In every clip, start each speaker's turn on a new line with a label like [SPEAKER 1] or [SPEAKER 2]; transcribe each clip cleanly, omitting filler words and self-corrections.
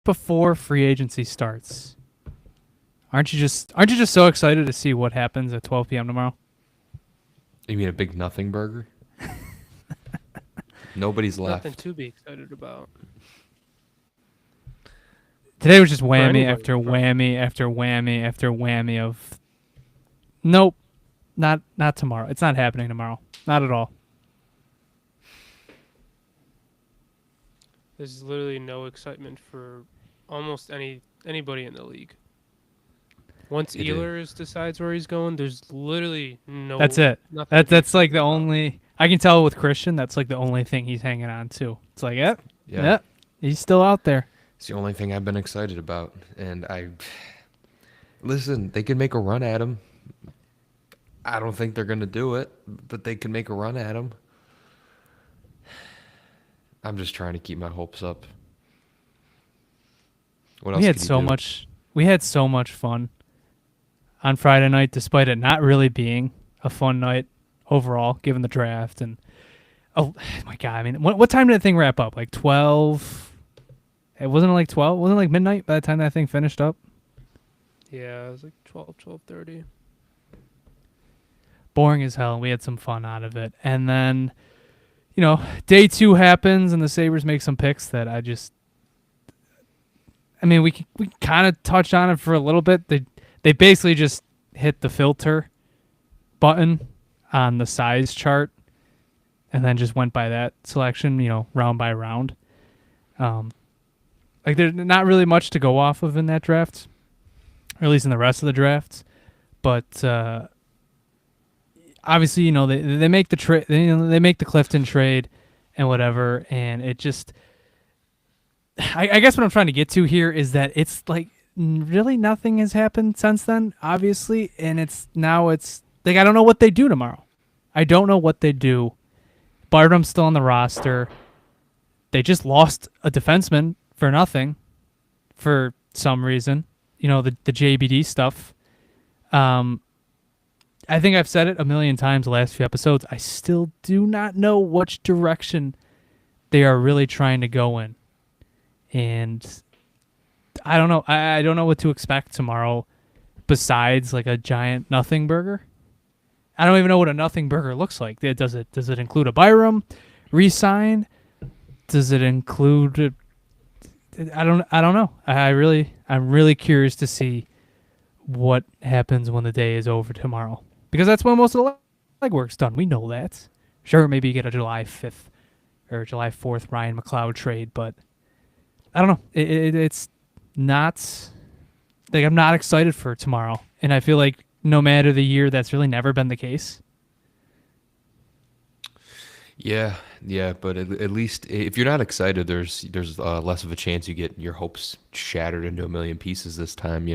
[SPEAKER 1] before free agency starts. Aren't you just so excited to see what happens at 12 p.m. tomorrow?
[SPEAKER 2] You mean a big nothing burger? Nobody's left.
[SPEAKER 3] Nothing to be excited about.
[SPEAKER 1] Today was just whammy
[SPEAKER 3] anybody,
[SPEAKER 1] after
[SPEAKER 3] bro.
[SPEAKER 1] whammy after whammy after whammy of nope, not tomorrow. It's not happening tomorrow. Not at all.
[SPEAKER 3] There's literally no excitement for almost anybody in the league. Once
[SPEAKER 2] It is.
[SPEAKER 3] Ehlers decides where he's going, there's literally no.
[SPEAKER 1] That's it.
[SPEAKER 3] Nothing to be
[SPEAKER 1] That's like the
[SPEAKER 3] excited about.
[SPEAKER 1] only I can tell with Christian. That's like the only thing he's hanging on to. It's like,
[SPEAKER 2] Yeah.
[SPEAKER 1] he's still out there.
[SPEAKER 2] It's the only thing I've been excited about. And listen, they can make a run at him. I don't think they're going to do it, but they can make a run at him. I'm just trying to keep my hopes up. What else
[SPEAKER 1] We had
[SPEAKER 2] could you
[SPEAKER 1] so
[SPEAKER 2] do?
[SPEAKER 1] much. We had so much fun on Friday night, despite it not really being a fun night overall, given the draft and oh my god! I mean, what time did that thing wrap up? Like 12? It wasn't like 12. Wasn't it like midnight by the time that thing finished up.
[SPEAKER 3] Yeah, it was like 12:30.
[SPEAKER 1] Boring as hell. And we had some fun out of it, and then day 2 happens, and the Sabres make some picks that I mean, we kind of touched on it for a little bit. They basically just hit the filter button on the size chart, and then just went by that selection, round by round. Like there's not really much to go off of in that draft, or at least in the rest of the drafts. But obviously, they make the trade. They make the Clifton trade and whatever, and it just. I guess what I'm trying to get to here is that it's like really nothing has happened since then, obviously, and it's like I don't know what they do tomorrow. I don't know what they do. Bartram's still on the roster. They just lost a defenseman for nothing, for some reason. The JBD stuff. I think I've said it a million times the last few episodes. I still do not know which direction they are really trying to go in. And I don't know. I don't know what to expect tomorrow besides like a giant nothing burger. I don't even know what a nothing burger looks like. Does it include a Byram re-sign? Does it include I don't know. I'm really curious to see what happens when the day is over tomorrow. Because that's when most of the legwork's done. We know that. Sure, maybe you get a July 5th or July 4th Ryan McLeod trade, but I don't know. It's not like I'm not excited for tomorrow, and I feel like no matter the year, that's really never been the case.
[SPEAKER 2] Yeah, but at least if you're not excited, there's less of a chance you get your hopes shattered into a million pieces this time.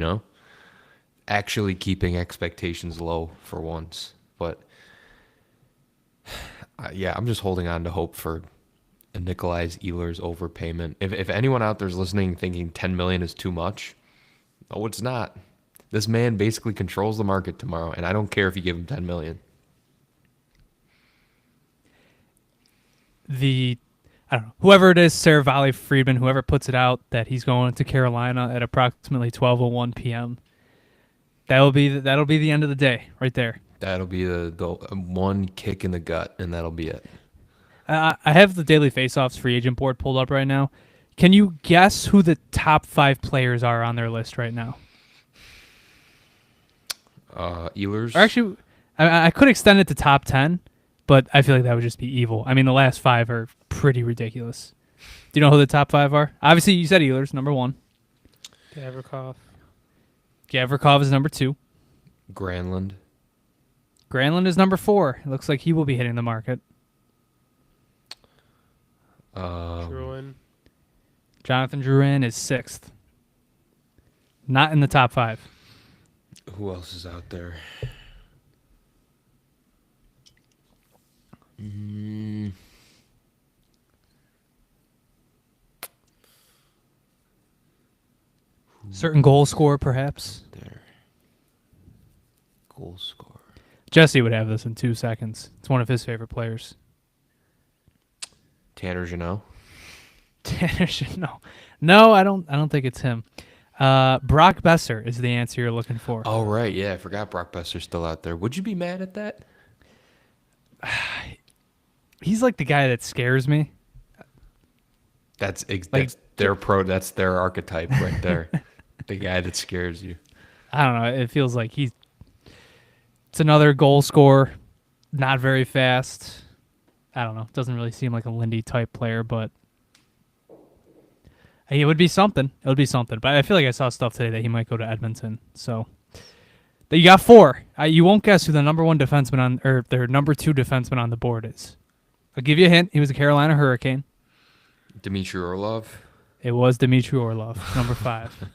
[SPEAKER 2] Actually keeping expectations low for once. But yeah, I'm just holding on to hope for a Nikolaj Ehlers overpayment. If anyone out there's listening thinking 10 million is too much, no, it's not. This man basically controls the market tomorrow, and I don't care if you give him 10 million.
[SPEAKER 1] I don't know, whoever it is, Sarah Valley Friedman, whoever puts it out that he's going to Carolina at approximately 12:01 p.m. That'll be the end of the day right there.
[SPEAKER 2] That'll be the one kick in the gut, and that'll be it.
[SPEAKER 1] I have the Daily Faceoffs free agent board pulled up right now. Can you guess who the top 5 players are on their list right now?
[SPEAKER 2] Ehlers.
[SPEAKER 1] Or actually, I could extend it to top 10, but I feel like that would just be evil. I mean, the last 5 are pretty ridiculous. Do you know who the top 5 are? Obviously, you said Ehlers, number 1.
[SPEAKER 3] Gavrikov.
[SPEAKER 1] Gavrikov is number 2.
[SPEAKER 2] Granlund.
[SPEAKER 1] Granlund is number 4. It looks like he will be hitting the market.
[SPEAKER 3] Drouin.
[SPEAKER 1] Jonathan Drouin is 6th. Not in the top 5.
[SPEAKER 2] Who else is out there?
[SPEAKER 1] Certain goal scorer, perhaps.
[SPEAKER 2] There. Goal scorer.
[SPEAKER 1] Jesse would have this in 2 seconds. It's one of his favorite players.
[SPEAKER 2] Tanner Jeannot.
[SPEAKER 1] No, I don't think it's him. Brock Besser is the answer you're looking for.
[SPEAKER 2] Oh right, yeah, I forgot Brock Besser's still out there. Would you be mad at that?
[SPEAKER 1] He's like the guy that scares me.
[SPEAKER 2] That's
[SPEAKER 1] Like,
[SPEAKER 2] That's their archetype right there. The guy that scares you.
[SPEAKER 1] I don't know. It feels like it's another goal scorer, not very fast. I don't know. Doesn't really seem like a Lindy type player, but it would be something. It would be something. But I feel like I saw stuff today that he might go to Edmonton. So you got 4. You won't guess who the number 1 defenseman on, or their number 2 defenseman on the board is. I'll give you a hint. He was a Carolina Hurricane.
[SPEAKER 2] Dmitry Orlov.
[SPEAKER 1] It was Dmitry Orlov, number 5.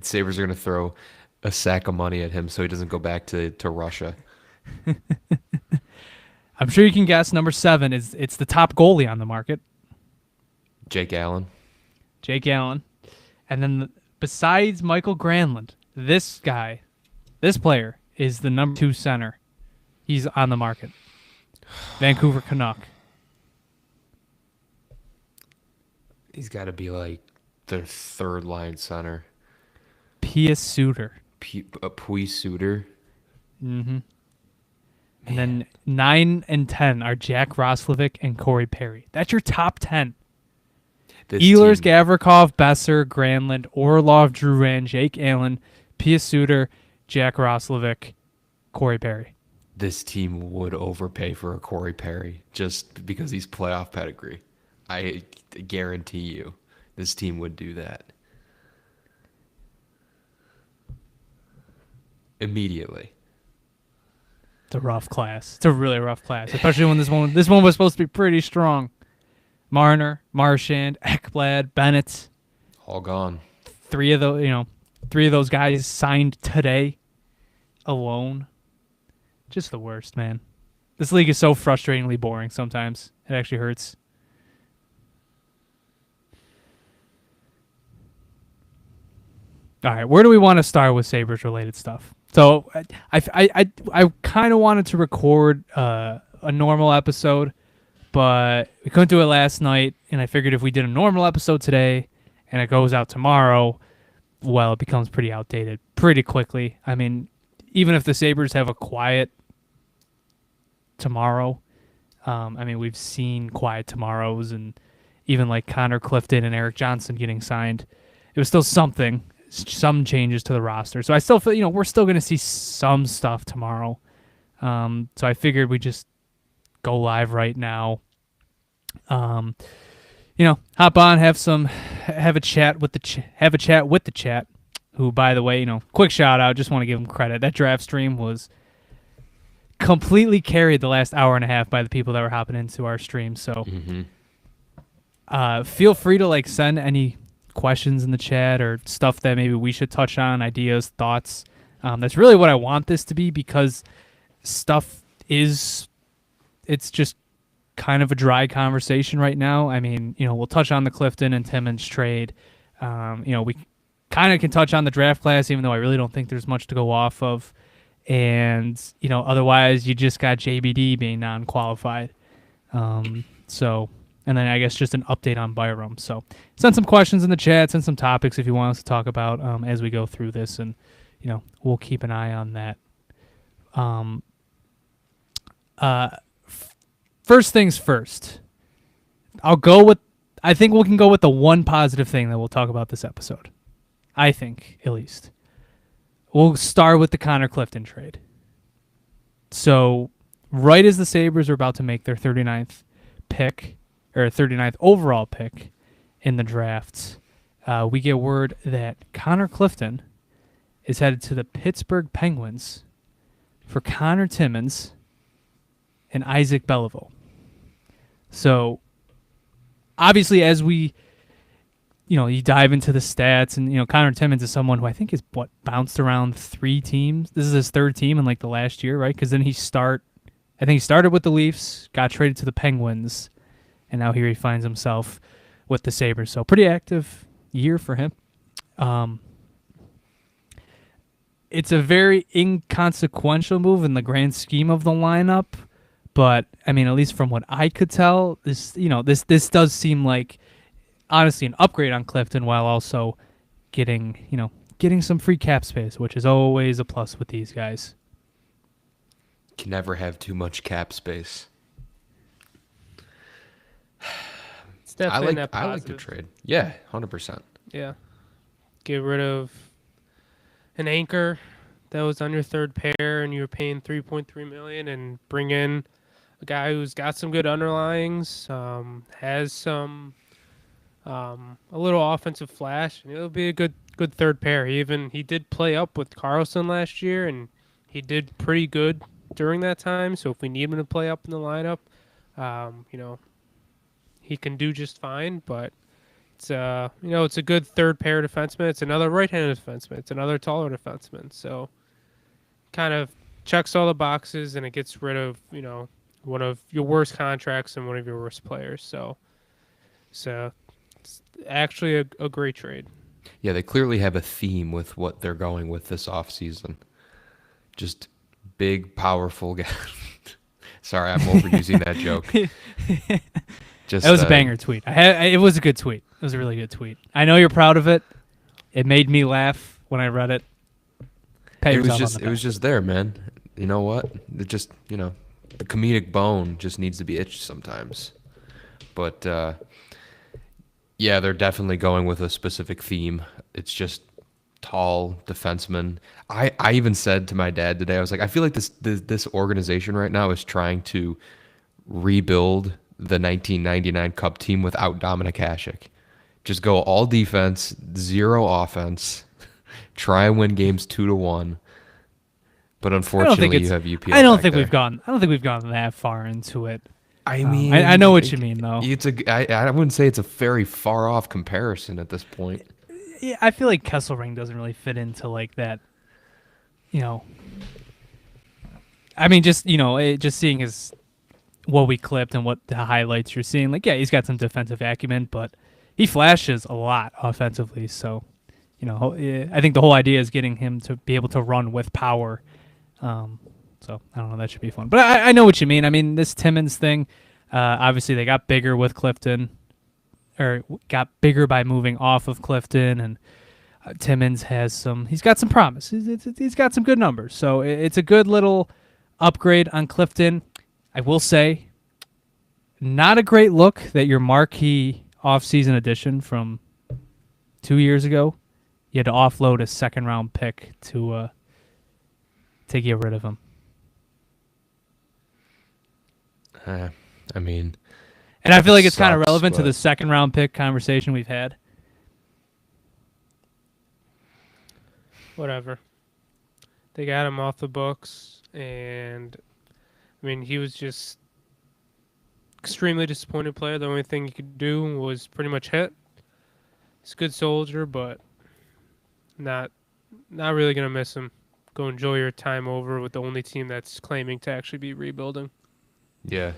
[SPEAKER 2] Sabres are going to throw a sack of money at him so he doesn't go back to Russia.
[SPEAKER 1] I'm sure you can guess number 7 it's the top goalie on the market.
[SPEAKER 2] Jake Allen.
[SPEAKER 1] Jake Allen. And then besides Michael Granlund, this player is the number 2 center. He's on the market. Vancouver Canuck.
[SPEAKER 2] He's got to be like their third line center.
[SPEAKER 1] Pius Suter.
[SPEAKER 2] Puis Suter.
[SPEAKER 1] Mm-hmm. And then 9 and 10 are Jack Roslovic and Corey Perry. That's your top 10. Ehlers, Gavrikov, Besser, Granlund, Orlov, Drouin, Jake Allen, Pius Suter, Jack Roslovic, Corey Perry.
[SPEAKER 2] This team would overpay for a Corey Perry just because he's playoff pedigree. I guarantee you this team would do that. Immediately.
[SPEAKER 1] It's a rough class. It's a really rough class, especially when this one was supposed to be pretty strong. Marner, Marchand, Ekblad, Bennett.
[SPEAKER 2] All gone.
[SPEAKER 1] 3 of those guys signed today alone. Just the worst, man. This league is so frustratingly boring sometimes. It actually hurts. All right, where do we want to start with Sabres related stuff? So I kind of wanted to record a normal episode, but we couldn't do it last night, and I figured if we did a normal episode today and it goes out tomorrow, well, it becomes pretty outdated pretty quickly. I mean, even if the Sabres have a quiet tomorrow, we've seen quiet tomorrows, and even like Connor Clifton and Eric Johnson getting signed, it was still something. Some changes to the roster. So I still feel, we're still going to see some stuff tomorrow. So I figured we just go live right now. Hop on, have a chat with the chat, who, by the way, quick shout out, just want to give them credit. That draft stream was completely carried the last hour and a half by the people that were hopping into our stream. So feel free to send any questions in the chat or stuff that maybe we should touch on, ideas, thoughts. That's really what I want this to be, because it's just kind of a dry conversation right now. I mean, we'll touch on the Clifton and Timmins trade. We kind of can touch on the draft class, even though I really don't think there's much to go off of. And, otherwise you just got JBD being non-qualified. And then I guess just an update on Byram. So send some questions in the chat, send some topics if you want us to talk about as we go through this, and we'll keep an eye on that. First things first. I think we can go with the one positive thing that we'll talk about this episode. I think, at least. We'll start with the Connor Clifton trade. So right as the Sabres are about to make their 39th pick, or 39th overall pick in the draft, we get word that Connor Clifton is headed to the Pittsburgh Penguins for Connor Timmins and Isaac Belleville. So obviously, as we, you dive into the stats, and Connor Timmins is someone who I think is bounced around 3 teams. This is his 3rd team in the last year, right? Because then he started with the Leafs, got traded to the Penguins, and now here he finds himself with the Sabres. So pretty active year for him. It's a very inconsequential move in the grand scheme of the lineup, But I mean, at least from what I could tell, this does seem like honestly an upgrade on Clifton, while also getting some free cap space, which is always a plus with these guys.
[SPEAKER 2] Can never have too much cap space.
[SPEAKER 3] It's definitely net
[SPEAKER 2] I like the
[SPEAKER 3] positive.
[SPEAKER 2] trade. Yeah, 100%.
[SPEAKER 3] Yeah. Get rid of an anchor that was on your third pair and you were paying $3.3 million, and bring in a guy who's got some good underlyings, has some a little offensive flash, and it'll be a good third pair. He did play up with Carlson last year, and he did pretty good during that time. So if we need him to play up in the lineup, he can do just fine. But it's it's a good third pair defenseman. It's another right-handed defenseman. It's another taller defenseman. So kind of checks all the boxes, and it gets rid of one of your worst contracts and one of your worst players. So it's actually a great trade.
[SPEAKER 2] Yeah, they clearly have a theme with what they're going with this offseason. Just big, powerful guys. Sorry, I'm overusing that joke. Just,
[SPEAKER 1] It was a banger tweet. It was a good tweet. It was a really good tweet. I know you're proud of it. It made me laugh when I read it.
[SPEAKER 2] It was just there, man. You know what? It just, the comedic bone just needs to be itched sometimes. But yeah, they're definitely going with a specific theme. It's just tall defensemen. I even said to my dad today, I was like, I feel like this organization right now is trying to rebuild the 1999 Cup team without Dominik Hasek. Just go all defense, zero offense. Try and win games 2-1. But unfortunately, you have UPL.
[SPEAKER 1] I don't think we've gone that far into it.
[SPEAKER 2] I mean,
[SPEAKER 1] I know what you mean, though.
[SPEAKER 2] I wouldn't say it's a very far off comparison at this point.
[SPEAKER 1] Yeah, I feel like Kesselring doesn't really fit into like that. I mean, just seeing what we clipped and what the highlights you're seeing. Like, yeah, he's got some defensive acumen, but he flashes a lot offensively. So, I think the whole idea is getting him to be able to run with power. So I don't know, that should be fun. But I know what you mean. I mean, this Timmins thing, obviously they got bigger with Clifton, or got bigger by moving off of Clifton, and Timmins he's got some promise. He's got some good numbers. So it's a good little upgrade on Clifton. I will say, not a great look that your marquee offseason addition from 2 years ago, you had to offload a second-round pick to get rid of him.
[SPEAKER 2] I mean,
[SPEAKER 1] and I feel like it's kind of relevant to
[SPEAKER 2] but
[SPEAKER 1] the second-round pick conversation we've had.
[SPEAKER 3] Whatever. They got him off the books, and I mean, he was just extremely disappointed player. The only thing he could do was pretty much hit. He's a good soldier, but not really gonna miss him. Go enjoy your time over with the only team that's claiming to actually be rebuilding.
[SPEAKER 2] Yeah,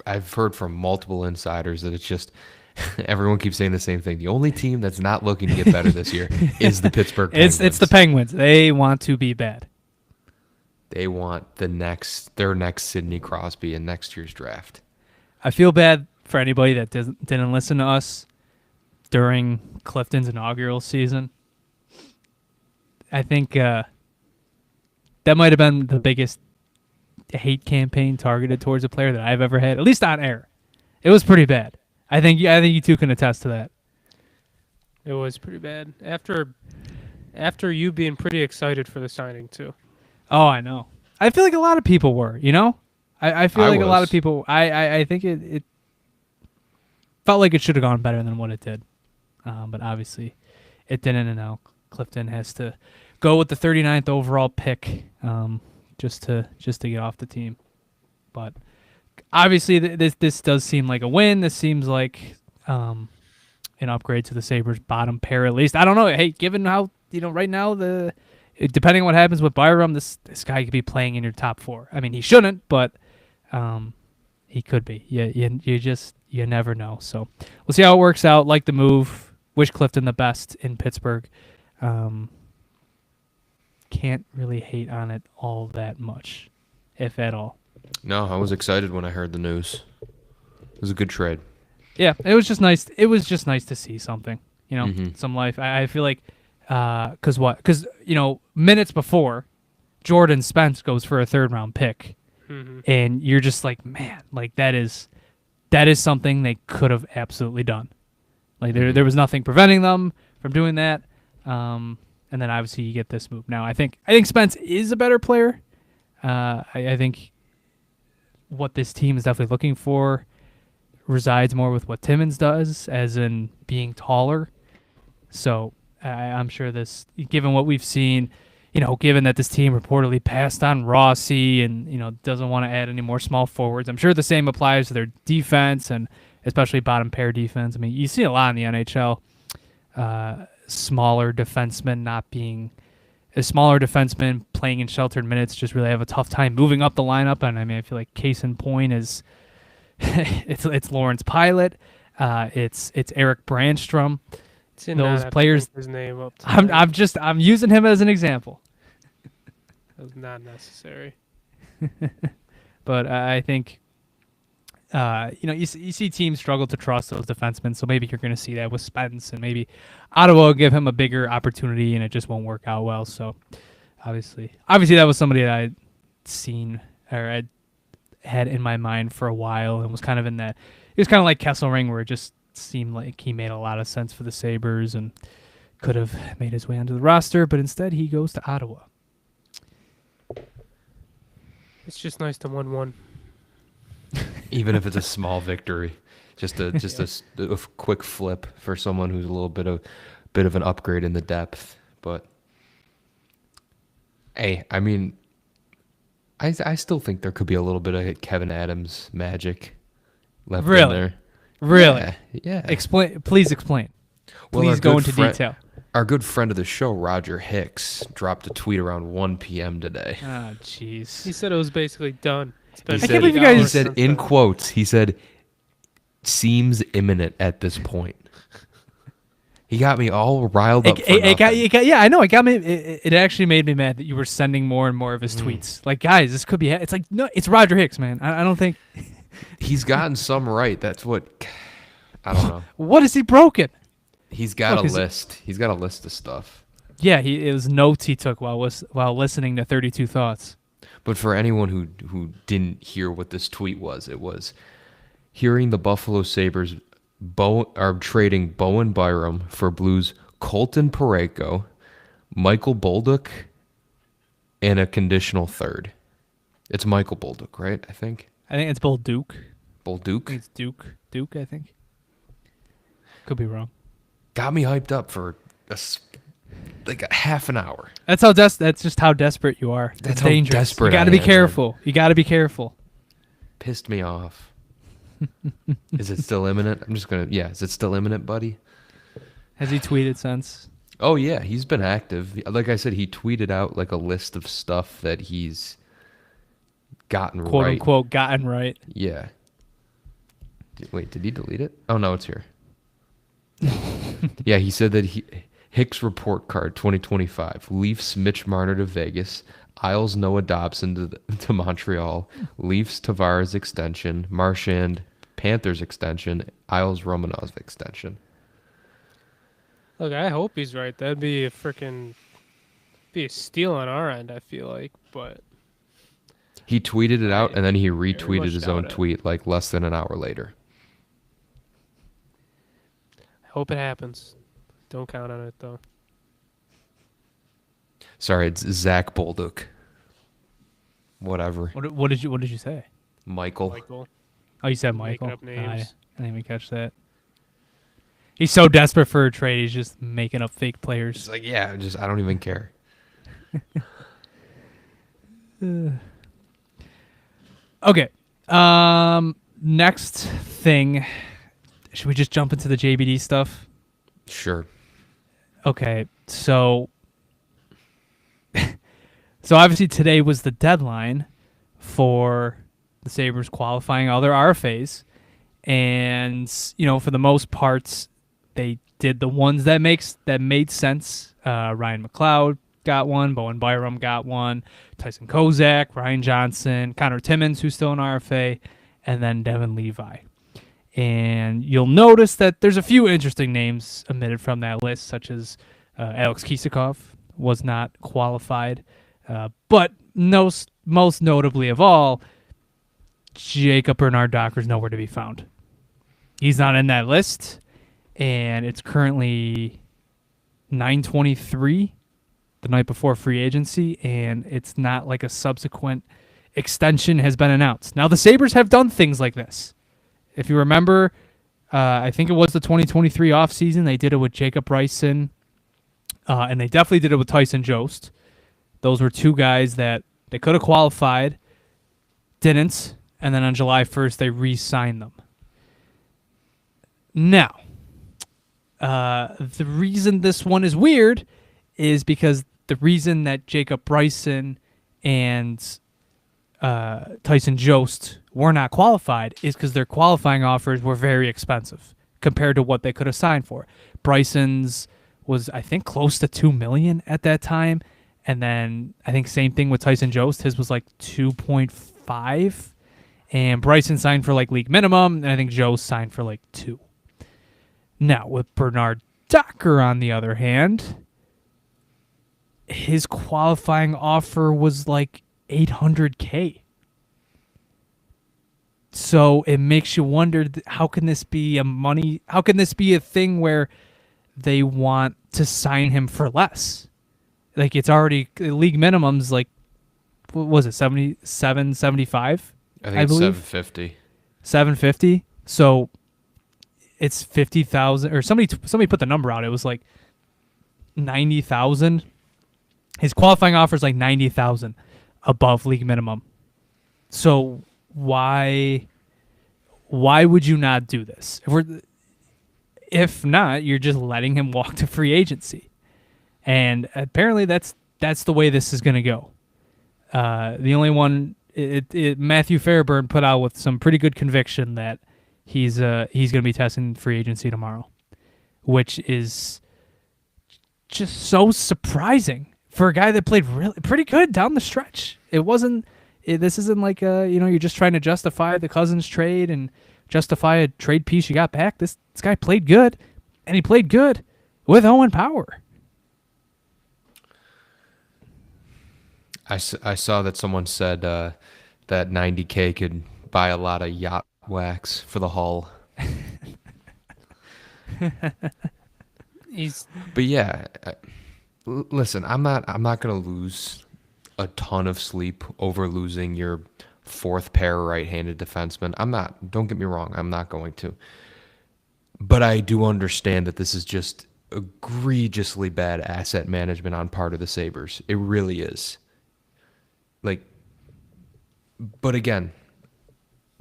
[SPEAKER 2] I've heard from multiple insiders that it's just everyone keeps saying the same thing. The only team that's not looking to get better this year is the Pittsburgh Penguins.
[SPEAKER 1] It's the Penguins. They want to be bad.
[SPEAKER 2] They want their next Sidney Crosby in next year's draft.
[SPEAKER 1] I feel bad for anybody that didn't listen to us during Clifton's inaugural season. I think that might have been the biggest hate campaign targeted towards a player that I've ever had, at least on air. It was pretty bad. I think you two can attest to that.
[SPEAKER 3] It was pretty bad. After you being pretty excited for the signing too.
[SPEAKER 1] Oh, I know. I feel like a lot of people were, I feel like a lot of people, I think it felt like it should have gone better than what it did. But obviously it didn't, and now Clifton has to go with the 39th overall pick just to get off the team. But obviously this does seem like a win. This seems like an upgrade to the Sabres' bottom pair at least. I don't know. Hey, given how, right now depending on what happens with Byram, this guy could be playing in your top four. I mean, he shouldn't, but he could be. You never know. So we'll see how it works out. Like the move. Wish Clifton the best in Pittsburgh. Can't really hate on it all that much, if at all.
[SPEAKER 2] No, I was excited when I heard the news. It was a good trade.
[SPEAKER 1] Yeah, it was just nice. It was just nice to see something,
[SPEAKER 2] Mm-hmm.
[SPEAKER 1] some life. I feel like, because minutes before, Jordan Spence goes for a third round pick, and you're just like, man, like that is something they could have absolutely done. Like there was nothing preventing them from doing that. And then obviously you get this move. Now I think Spence is a better player. I think what this team is definitely looking for resides more with what Timmins does, as in being taller. So I'm sure this, given what we've seen, given that this team reportedly passed on Rossi and doesn't want to add any more small forwards, I'm sure the same applies to their defense and especially bottom pair defense. I mean, you see a lot in the NHL. Smaller defensemen playing in sheltered minutes just really have a tough time moving up the lineup. And I mean, I feel like case in point is it's Lawrence Pilot, it's Eric Brandstrom. Those players.
[SPEAKER 3] His name up.
[SPEAKER 1] I'm using him as an example.
[SPEAKER 3] That was not necessary.
[SPEAKER 1] But I think you see teams struggle to trust those defensemen, so maybe you're going to see that with Spence, and maybe Ottawa will give him a bigger opportunity, and it just won't work out well. So obviously that was somebody that I'd seen or I'd had in my mind for a while, and was kind of in that. It was kind of like Kesselring, where it just seemed like he made a lot of sense for the Sabres and could have made his way onto the roster, but instead he goes to Ottawa.
[SPEAKER 3] It's just nice to 1-1.
[SPEAKER 2] Even if it's a small victory, just a quick flip for someone who's a little bit of an upgrade in the depth. But hey, I mean, I still think there could be a little bit of Kevin Adams magic left in there.
[SPEAKER 1] Really?
[SPEAKER 2] Yeah.
[SPEAKER 1] Please explain. Please go into detail.
[SPEAKER 2] Our good friend of the show, Roger Hicks, dropped a tweet around 1 p.m. today.
[SPEAKER 1] Oh, jeez.
[SPEAKER 3] He said it was basically done.
[SPEAKER 2] He said, in quotes, he said, seems imminent at this point. He got me all riled up.
[SPEAKER 1] Yeah, I know. It got me. It actually made me mad that you were sending more and more of his tweets. Like, guys, this could be. It's like, no, it's Roger Hicks, man. I don't think
[SPEAKER 2] he's gotten some right. That's what. I don't know.
[SPEAKER 1] What is he broken?
[SPEAKER 2] He's got a list. He's got a list of stuff.
[SPEAKER 1] Yeah, it was notes he took while listening to 32 Thoughts.
[SPEAKER 2] But for anyone who didn't hear what this tweet was, it was hearing the Buffalo Sabres are trading Bowen Byram for Blues Colton Parayko, Michael Bolduc, and a conditional third. It's Michael Bolduc, right? I think
[SPEAKER 1] it's Bolduc.
[SPEAKER 2] Bolduc?
[SPEAKER 1] It's Duke, I think. Could be wrong.
[SPEAKER 2] Got me hyped up for like a half an hour.
[SPEAKER 1] That's just how desperate you are. That's dangerous.
[SPEAKER 2] Desperate.
[SPEAKER 1] You got to be careful. You got to be careful.
[SPEAKER 2] Pissed me off. Is it still imminent? Is it still imminent, buddy?
[SPEAKER 1] Has he tweeted since?
[SPEAKER 2] Oh yeah, he's been active. Like I said, he tweeted out like a list of stuff that he's gotten
[SPEAKER 1] quote
[SPEAKER 2] right.
[SPEAKER 1] unquote gotten right.
[SPEAKER 2] Yeah. Wait, did he delete it? Oh no, it's here. Yeah, he said that Hicks report card 2025. Leafs Mitch Marner to Vegas. Isles Noah Dobson to Montreal. Leafs Tavares extension. Marchand Panthers extension. Isles Romanov extension.
[SPEAKER 3] Look, I hope he's right. That'd be a steal on our end, I feel like, but
[SPEAKER 2] he tweeted it out and then he retweeted his own tweet like less than an hour later.
[SPEAKER 3] I hope it happens. Don't count on it though.
[SPEAKER 2] Sorry, it's Zach Bolduc. Whatever.
[SPEAKER 1] What did you say?
[SPEAKER 2] Michael.
[SPEAKER 1] Oh, you said Michael.
[SPEAKER 3] Making up names.
[SPEAKER 1] I didn't even catch that. He's so desperate for a trade, he's just making up fake players.
[SPEAKER 2] It's like, yeah, I don't even care.
[SPEAKER 1] Okay. Next thing. Should we just jump into the JBD stuff?
[SPEAKER 2] Sure.
[SPEAKER 1] Okay, so obviously today was the deadline for the Sabres qualifying all their RFAs, and for the most parts, they did the ones that made sense. Ryan McLeod, got one. Bowen Byram got one. Tyson Kozak, Ryan Johnson, Connor Timmins, who's still an RFA, and then Devin Levi. And you'll notice that there's a few interesting names omitted from that list, such as Alex Kisakov was not qualified. But most notably of all, Jacob Bernard Docker's nowhere to be found. He's not in that list, and it's currently 9:23 the night before free agency, and it's not like a subsequent extension has been announced. Now, the Sabres have done things like this. If you remember, I think it was the 2023 offseason, they did it with Jacob Bryson, and they definitely did it with Tyson Jost. Those were two guys that they could have qualified, didn't, and then on July 1st, they re-signed them. Now, the reason this one is weird is because the reason that Jacob Bryson and Tyson Jost were not qualified is because their qualifying offers were very expensive compared to what they could have signed for. Bryson's was, I think, close to $2 million at that time, and then I think same thing with Tyson Jost. His was like 2.5, and Bryson signed for like league minimum, and I think Jost signed for like 2. Now, with Bernard Docker, on the other hand, his qualifying offer was like $800K. So it makes you wonder, how can this be a thing where they want to sign him for less? Like, it's already league minimums, like, what was it, 77, 75?
[SPEAKER 2] I think it's 750.
[SPEAKER 1] 750. So it's 50,000, or somebody put the number out. It was like 90,000. His qualifying offer is like 90,000 above league minimum. So why would you not do this? If not, you're just letting him walk to free agency. And apparently that's the way this is going to go. The only one, Matthew Fairburn put out with some pretty good conviction that he's going to be testing free agency tomorrow, which is just so surprising for a guy that played really pretty good down the stretch. This isn't like you're just trying to justify the Cousins trade and justify a trade piece you got back. This guy played good, and he played good with Owen Power.
[SPEAKER 2] I saw that someone said that $90K could buy a lot of yacht wax for the hull. But yeah, listen, I'm not gonna lose a ton of sleep over losing your fourth pair right-handed defenseman. Don't get me wrong, I'm not going to. But I do understand that this is just egregiously bad asset management on part of the Sabres. It really is. But again,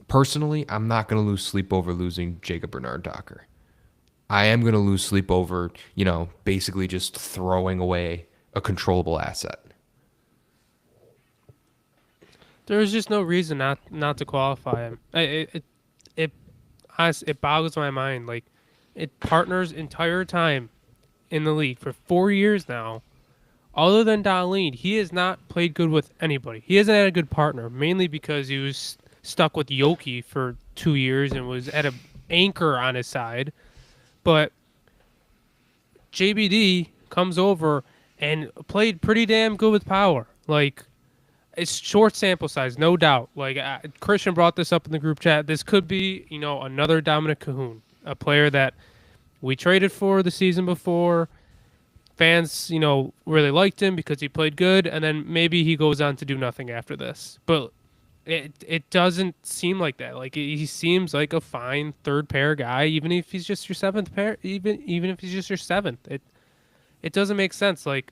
[SPEAKER 2] personally, I'm not going to lose sleep over losing Jacob Bernard Docker. I am going to lose sleep over, basically just throwing away a controllable asset.
[SPEAKER 3] There's just no reason not to qualify him. It boggles my mind. Like, partners entire time in the league for 4 years now. Other than Dahlin, he has not played good with anybody. He hasn't had a good partner, mainly because he was stuck with Yoki for 2 years and was at an anchor on his side. But JBD comes over and played pretty damn good with Power. Like, it's short sample size, no doubt. Like, Christian brought this up in the group chat. This could be, another Dominic Cahoon, a player that we traded for the season before. Fans, really liked him because he played good, and then maybe he goes on to do nothing after this. But it doesn't seem like that. Like, he seems like a fine third pair guy, even if he's just your seventh pair. Even if he's just your seventh, it doesn't make sense. Like,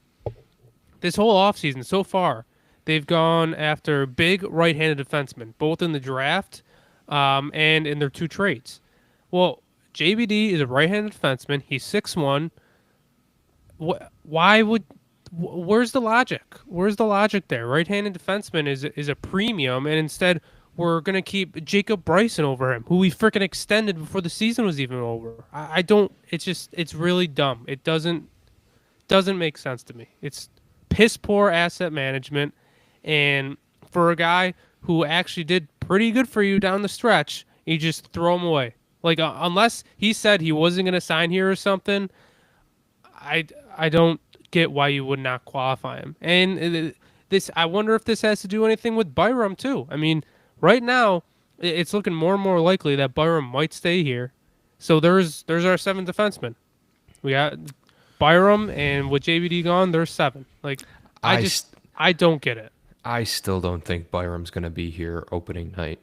[SPEAKER 3] this whole offseason so far, they've gone after big right-handed defensemen, both in the draft and in their 2 trades. Well, JBD is a right-handed defenseman. He's 6'1". Where's the logic? Where's the logic there? Right-handed defenseman is a premium, and instead we're gonna keep Jacob Bryson over him, who we freaking extended before the season was even over. I don't. It's really dumb. It doesn't make sense to me. It's piss poor asset management, and for a guy who actually did pretty good for you down the stretch, you just throw him away. Like unless he said he wasn't going to sign here or something, I don't get why you would not qualify him. And this, I wonder if this has to do anything with Byram too. I mean, right now it's looking more and more likely that Byram might stay here. So there's our 7th defenseman. We got Byram, and with JBD gone, there's 7. Like I don't get it.
[SPEAKER 2] I still don't think Byram's going to be here opening night.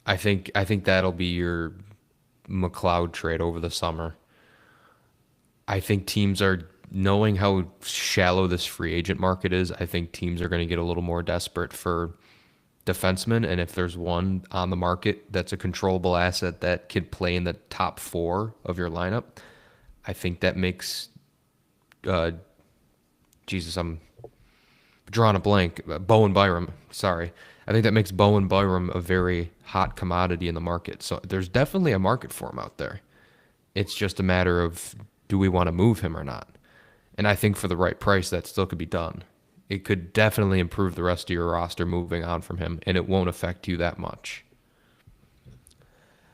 [SPEAKER 2] I think that'll be your McLeod trade over the summer. I think teams are, knowing how shallow this free agent market is, I think teams are going to get a little more desperate for defensemen. And if there's one on the market that's a controllable asset that could play in the top 4 of your lineup, I think that makes, I'm drawing a blank. Bowen Byram, sorry. I think that makes Bowen Byram a very hot commodity in the market. So there's definitely a market for him out there. It's just a matter of, do we want to move him or not? And I think for the right price, that still could be done. It could definitely improve the rest of your roster moving on from him, and it won't affect you that much.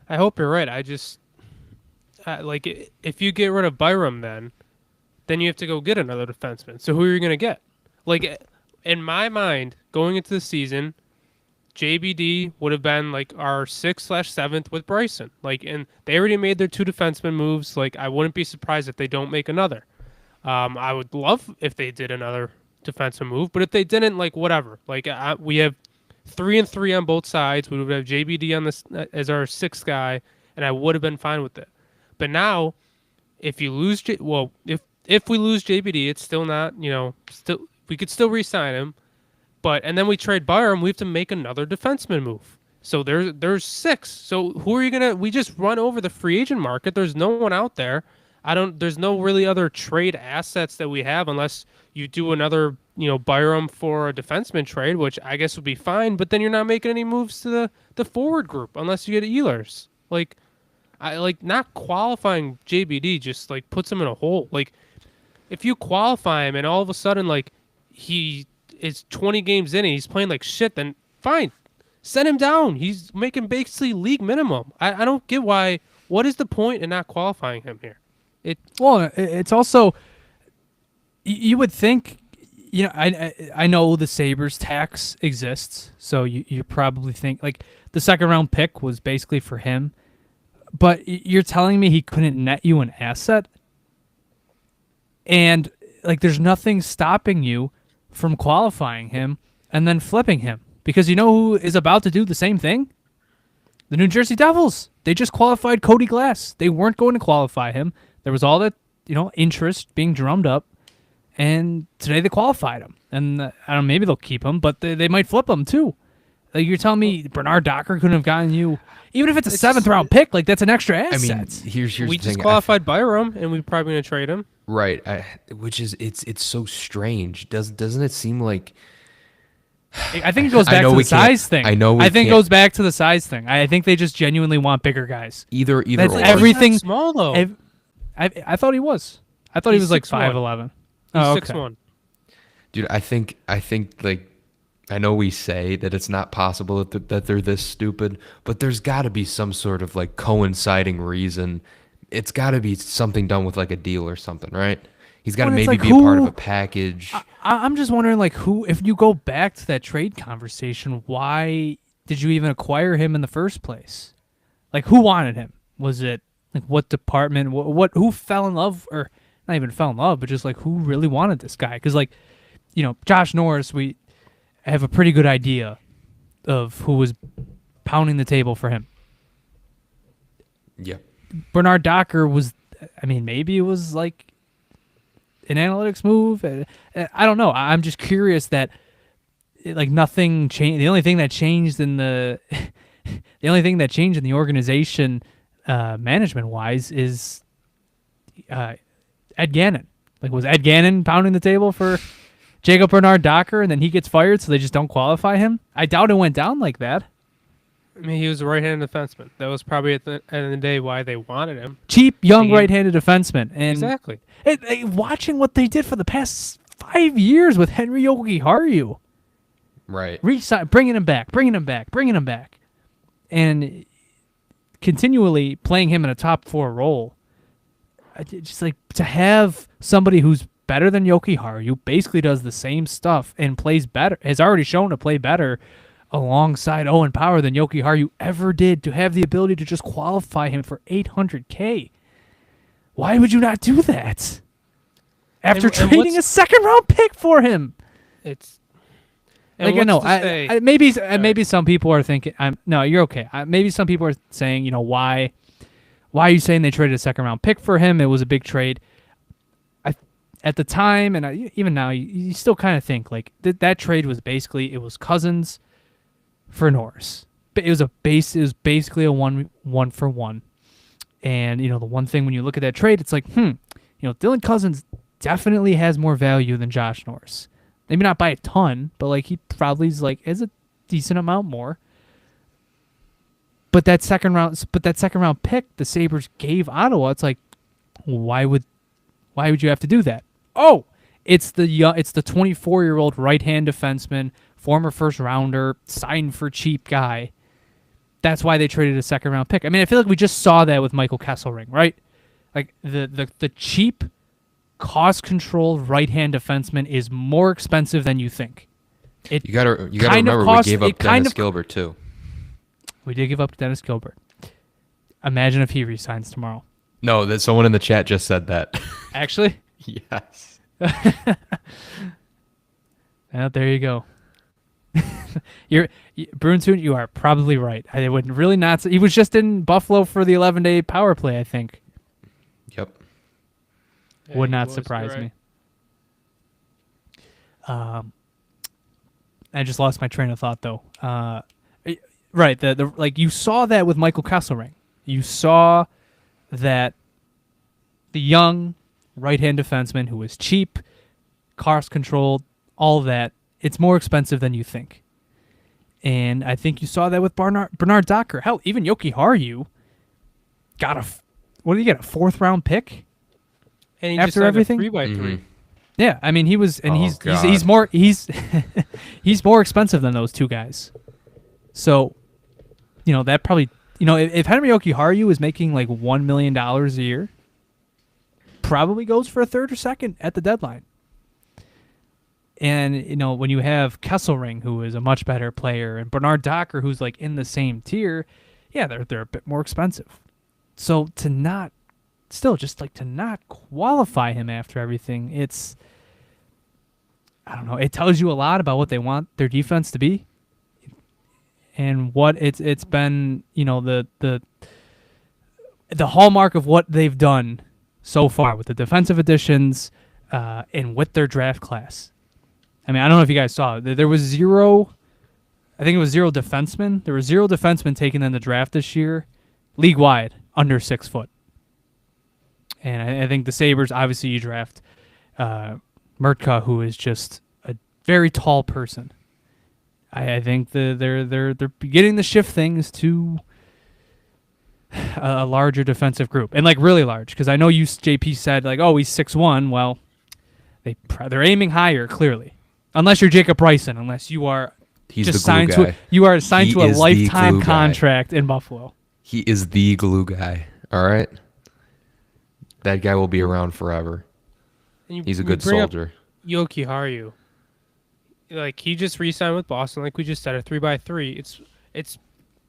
[SPEAKER 3] I hope you're right. I just like, if you get rid of Byram, then you have to go get another defenseman. So who are you going to get? Like, in my mind, going into the season, JBD would have been like our 6/7th with Bryson. Like, and they already made their 2 defenseman moves. Like, I wouldn't be surprised if they don't make another. I would love if they did another defensive move, but if they didn't, like, whatever. Like, we have 3 and 3 on both sides. We would have JBD on this as our 6th guy, and I would have been fine with it. But now, if you lose, if we lose JBD, it's still not, still we could still re-sign him. And then we trade Byram, we have to make another defenseman move. So there's 6. So who are you gonna? We just run over the free agent market. There's no one out there. There's no really other trade assets that we have unless you do another, Byram for a defenseman trade, which I guess would be fine. But then you're not making any moves to the forward group unless you get Ehlers. Like, not qualifying JBD just like puts him in a hole. Like, if you qualify him and all of a sudden like he is 20 games in and he's playing like shit, then fine, send him down. He's making basically league minimum. I don't get why. What is the point in not qualifying him here?
[SPEAKER 1] It's also, you would think, I know the Sabres tax exists, so you probably think like the 2nd round pick was basically for him, but you're telling me he couldn't net you an asset, and like there's nothing stopping you from qualifying him and then flipping him, because you know who is about to do the same thing? The New Jersey Devils. They just qualified Cody Glass. They weren't going to qualify him. There was all that, interest being drummed up, and today they qualified him. And I don't know, maybe they'll keep him, but they might flip him too. Like, you're telling me Bernard Docker couldn't have gotten you, even if it's a 7th round pick, like that's an extra asset.
[SPEAKER 2] I mean, here's
[SPEAKER 3] we
[SPEAKER 2] the
[SPEAKER 3] just
[SPEAKER 2] thing.
[SPEAKER 3] qualified Byram, and we're probably going to trade him.
[SPEAKER 2] Right, which is it's so strange. Doesn't it seem like?
[SPEAKER 1] I think it goes back to the size thing. I think it goes back to the size thing. I think they just genuinely want bigger guys.
[SPEAKER 2] Either
[SPEAKER 1] that's
[SPEAKER 2] or.
[SPEAKER 1] Everything
[SPEAKER 3] small though.
[SPEAKER 1] I thought he was. I thought he was like 5'11". Oh, okay.
[SPEAKER 3] 6'1".
[SPEAKER 2] Dude, I think like, I know we say that it's not possible that they're this stupid, but there's got to be some sort of like coinciding reason. It's got to be something done with like a deal or something, right? He's got to maybe be a part of a package.
[SPEAKER 1] I'm just wondering, like, who, if you go back to that trade conversation, why did you even acquire him in the first place? Like, who wanted him? Was it like what department? Who fell in love, or not even fell in love, but just like who really wanted this guy? Because like, Josh Norris, we have a pretty good idea of who was pounding the table for him.
[SPEAKER 2] Yeah.
[SPEAKER 1] Bernard Docker was, I mean, maybe it was like an analytics move. I don't know. I'm just curious that like nothing changed. The only thing that changed in the organization, management wise, is Ed Gannon. Like, was Ed Gannon pounding the table for Jacob Bernard Docker, and then he gets fired, so they just don't qualify him? I doubt it went down like that.
[SPEAKER 3] I mean, he was a right-handed defenseman. That was probably at the end of the day why they wanted him.
[SPEAKER 1] Cheap, young, right-handed defenseman. And
[SPEAKER 3] exactly.
[SPEAKER 1] Watching what they did for the past 5 years with Henry Yogi-Haru.
[SPEAKER 2] Right.
[SPEAKER 1] Bringing him back, and continually playing him in a top 4 role. Just like to have somebody who's better than Yoki-Haru, basically does the same stuff and plays better, has already shown to play better alongside Owen Power than Yoki-Haru ever did, to have the ability to just qualify him for $800K. Why would you not do that? After trading a second-round pick for him.
[SPEAKER 3] It's
[SPEAKER 1] like, I know, maybe some people are thinking, no, you're okay. Maybe some people are saying, why are you saying they traded a second-round pick for him? It was a big trade. At the time, and even now, you still kind of think like that trade was basically, it was Cousins for Norris. It was basically a one for one. And the one thing when you look at that trade, it's like, Dylan Cousins definitely has more value than Josh Norris. Maybe not by a ton, but like he probably is a decent amount more. But that second round pick the Sabres gave Ottawa, it's like, why would you have to do that? Oh, it's the 24-year-old right-hand defenseman, former first rounder, signed for cheap guy. That's why they traded a second round pick. I mean, I feel like we just saw that with Michael Kesselring, right? Like the cheap, cost-controlled right-hand defenseman is more expensive than you think.
[SPEAKER 2] You gotta remember we gave up Dennis Gilbert too.
[SPEAKER 1] We did give up Dennis Gilbert. Imagine if he resigns tomorrow.
[SPEAKER 2] No, that someone in the chat just said that.
[SPEAKER 1] Actually?
[SPEAKER 2] Yes.
[SPEAKER 1] Well, there you go. Brunswick, you are probably right. I would really not. He was just in Buffalo for the 11-day power play, I think.
[SPEAKER 2] Yep.
[SPEAKER 3] Yeah,
[SPEAKER 1] would not surprise me. I just lost my train of thought though. Right, the like you saw that with Michael Kesselring. You saw that the young right-hand defenseman who was cheap, cost-controlled, all that, it's more expensive than you think. And I think you saw that with Bernard Docker. Hell, even Yoki-Haru got a 4th-round pick
[SPEAKER 3] and he
[SPEAKER 1] after
[SPEAKER 3] just
[SPEAKER 1] everything.
[SPEAKER 3] 3x3.
[SPEAKER 1] Yeah, I mean he's more he's more expensive than those two guys. So, that probably if Henry Yoki-Haru is making like $1 million a year, probably goes for a 3rd or 2nd at the deadline. And when you have Kesselring, who is a much better player, and Bernard Docker, who's like in the same tier, yeah, they're a bit more expensive. So to not qualify him after everything, it's, I don't know, it tells you a lot about what they want their defense to be, and what it's been, the hallmark of what they've done so far with the defensive additions and with their draft class. I mean, I don't know if you guys saw it. There was zero defensemen. There were 0 defensemen taken in the draft this year, league-wide, under 6 foot. And I think the Sabres, obviously you draft Murtka, who is just a very tall person. I think they're beginning to shift things to a larger defensive group, and like really large, because I know JP said like, oh, he's 6'1". Well, they're aiming higher clearly, unless you're Jacob Bryson, unless you are signed to a lifetime contract in Buffalo.
[SPEAKER 2] He is the glue guy. All right, that guy will be around forever. He's a good soldier.
[SPEAKER 3] Yoki-Haru, like he just re-signed with Boston, like we just said, a 3x3. It's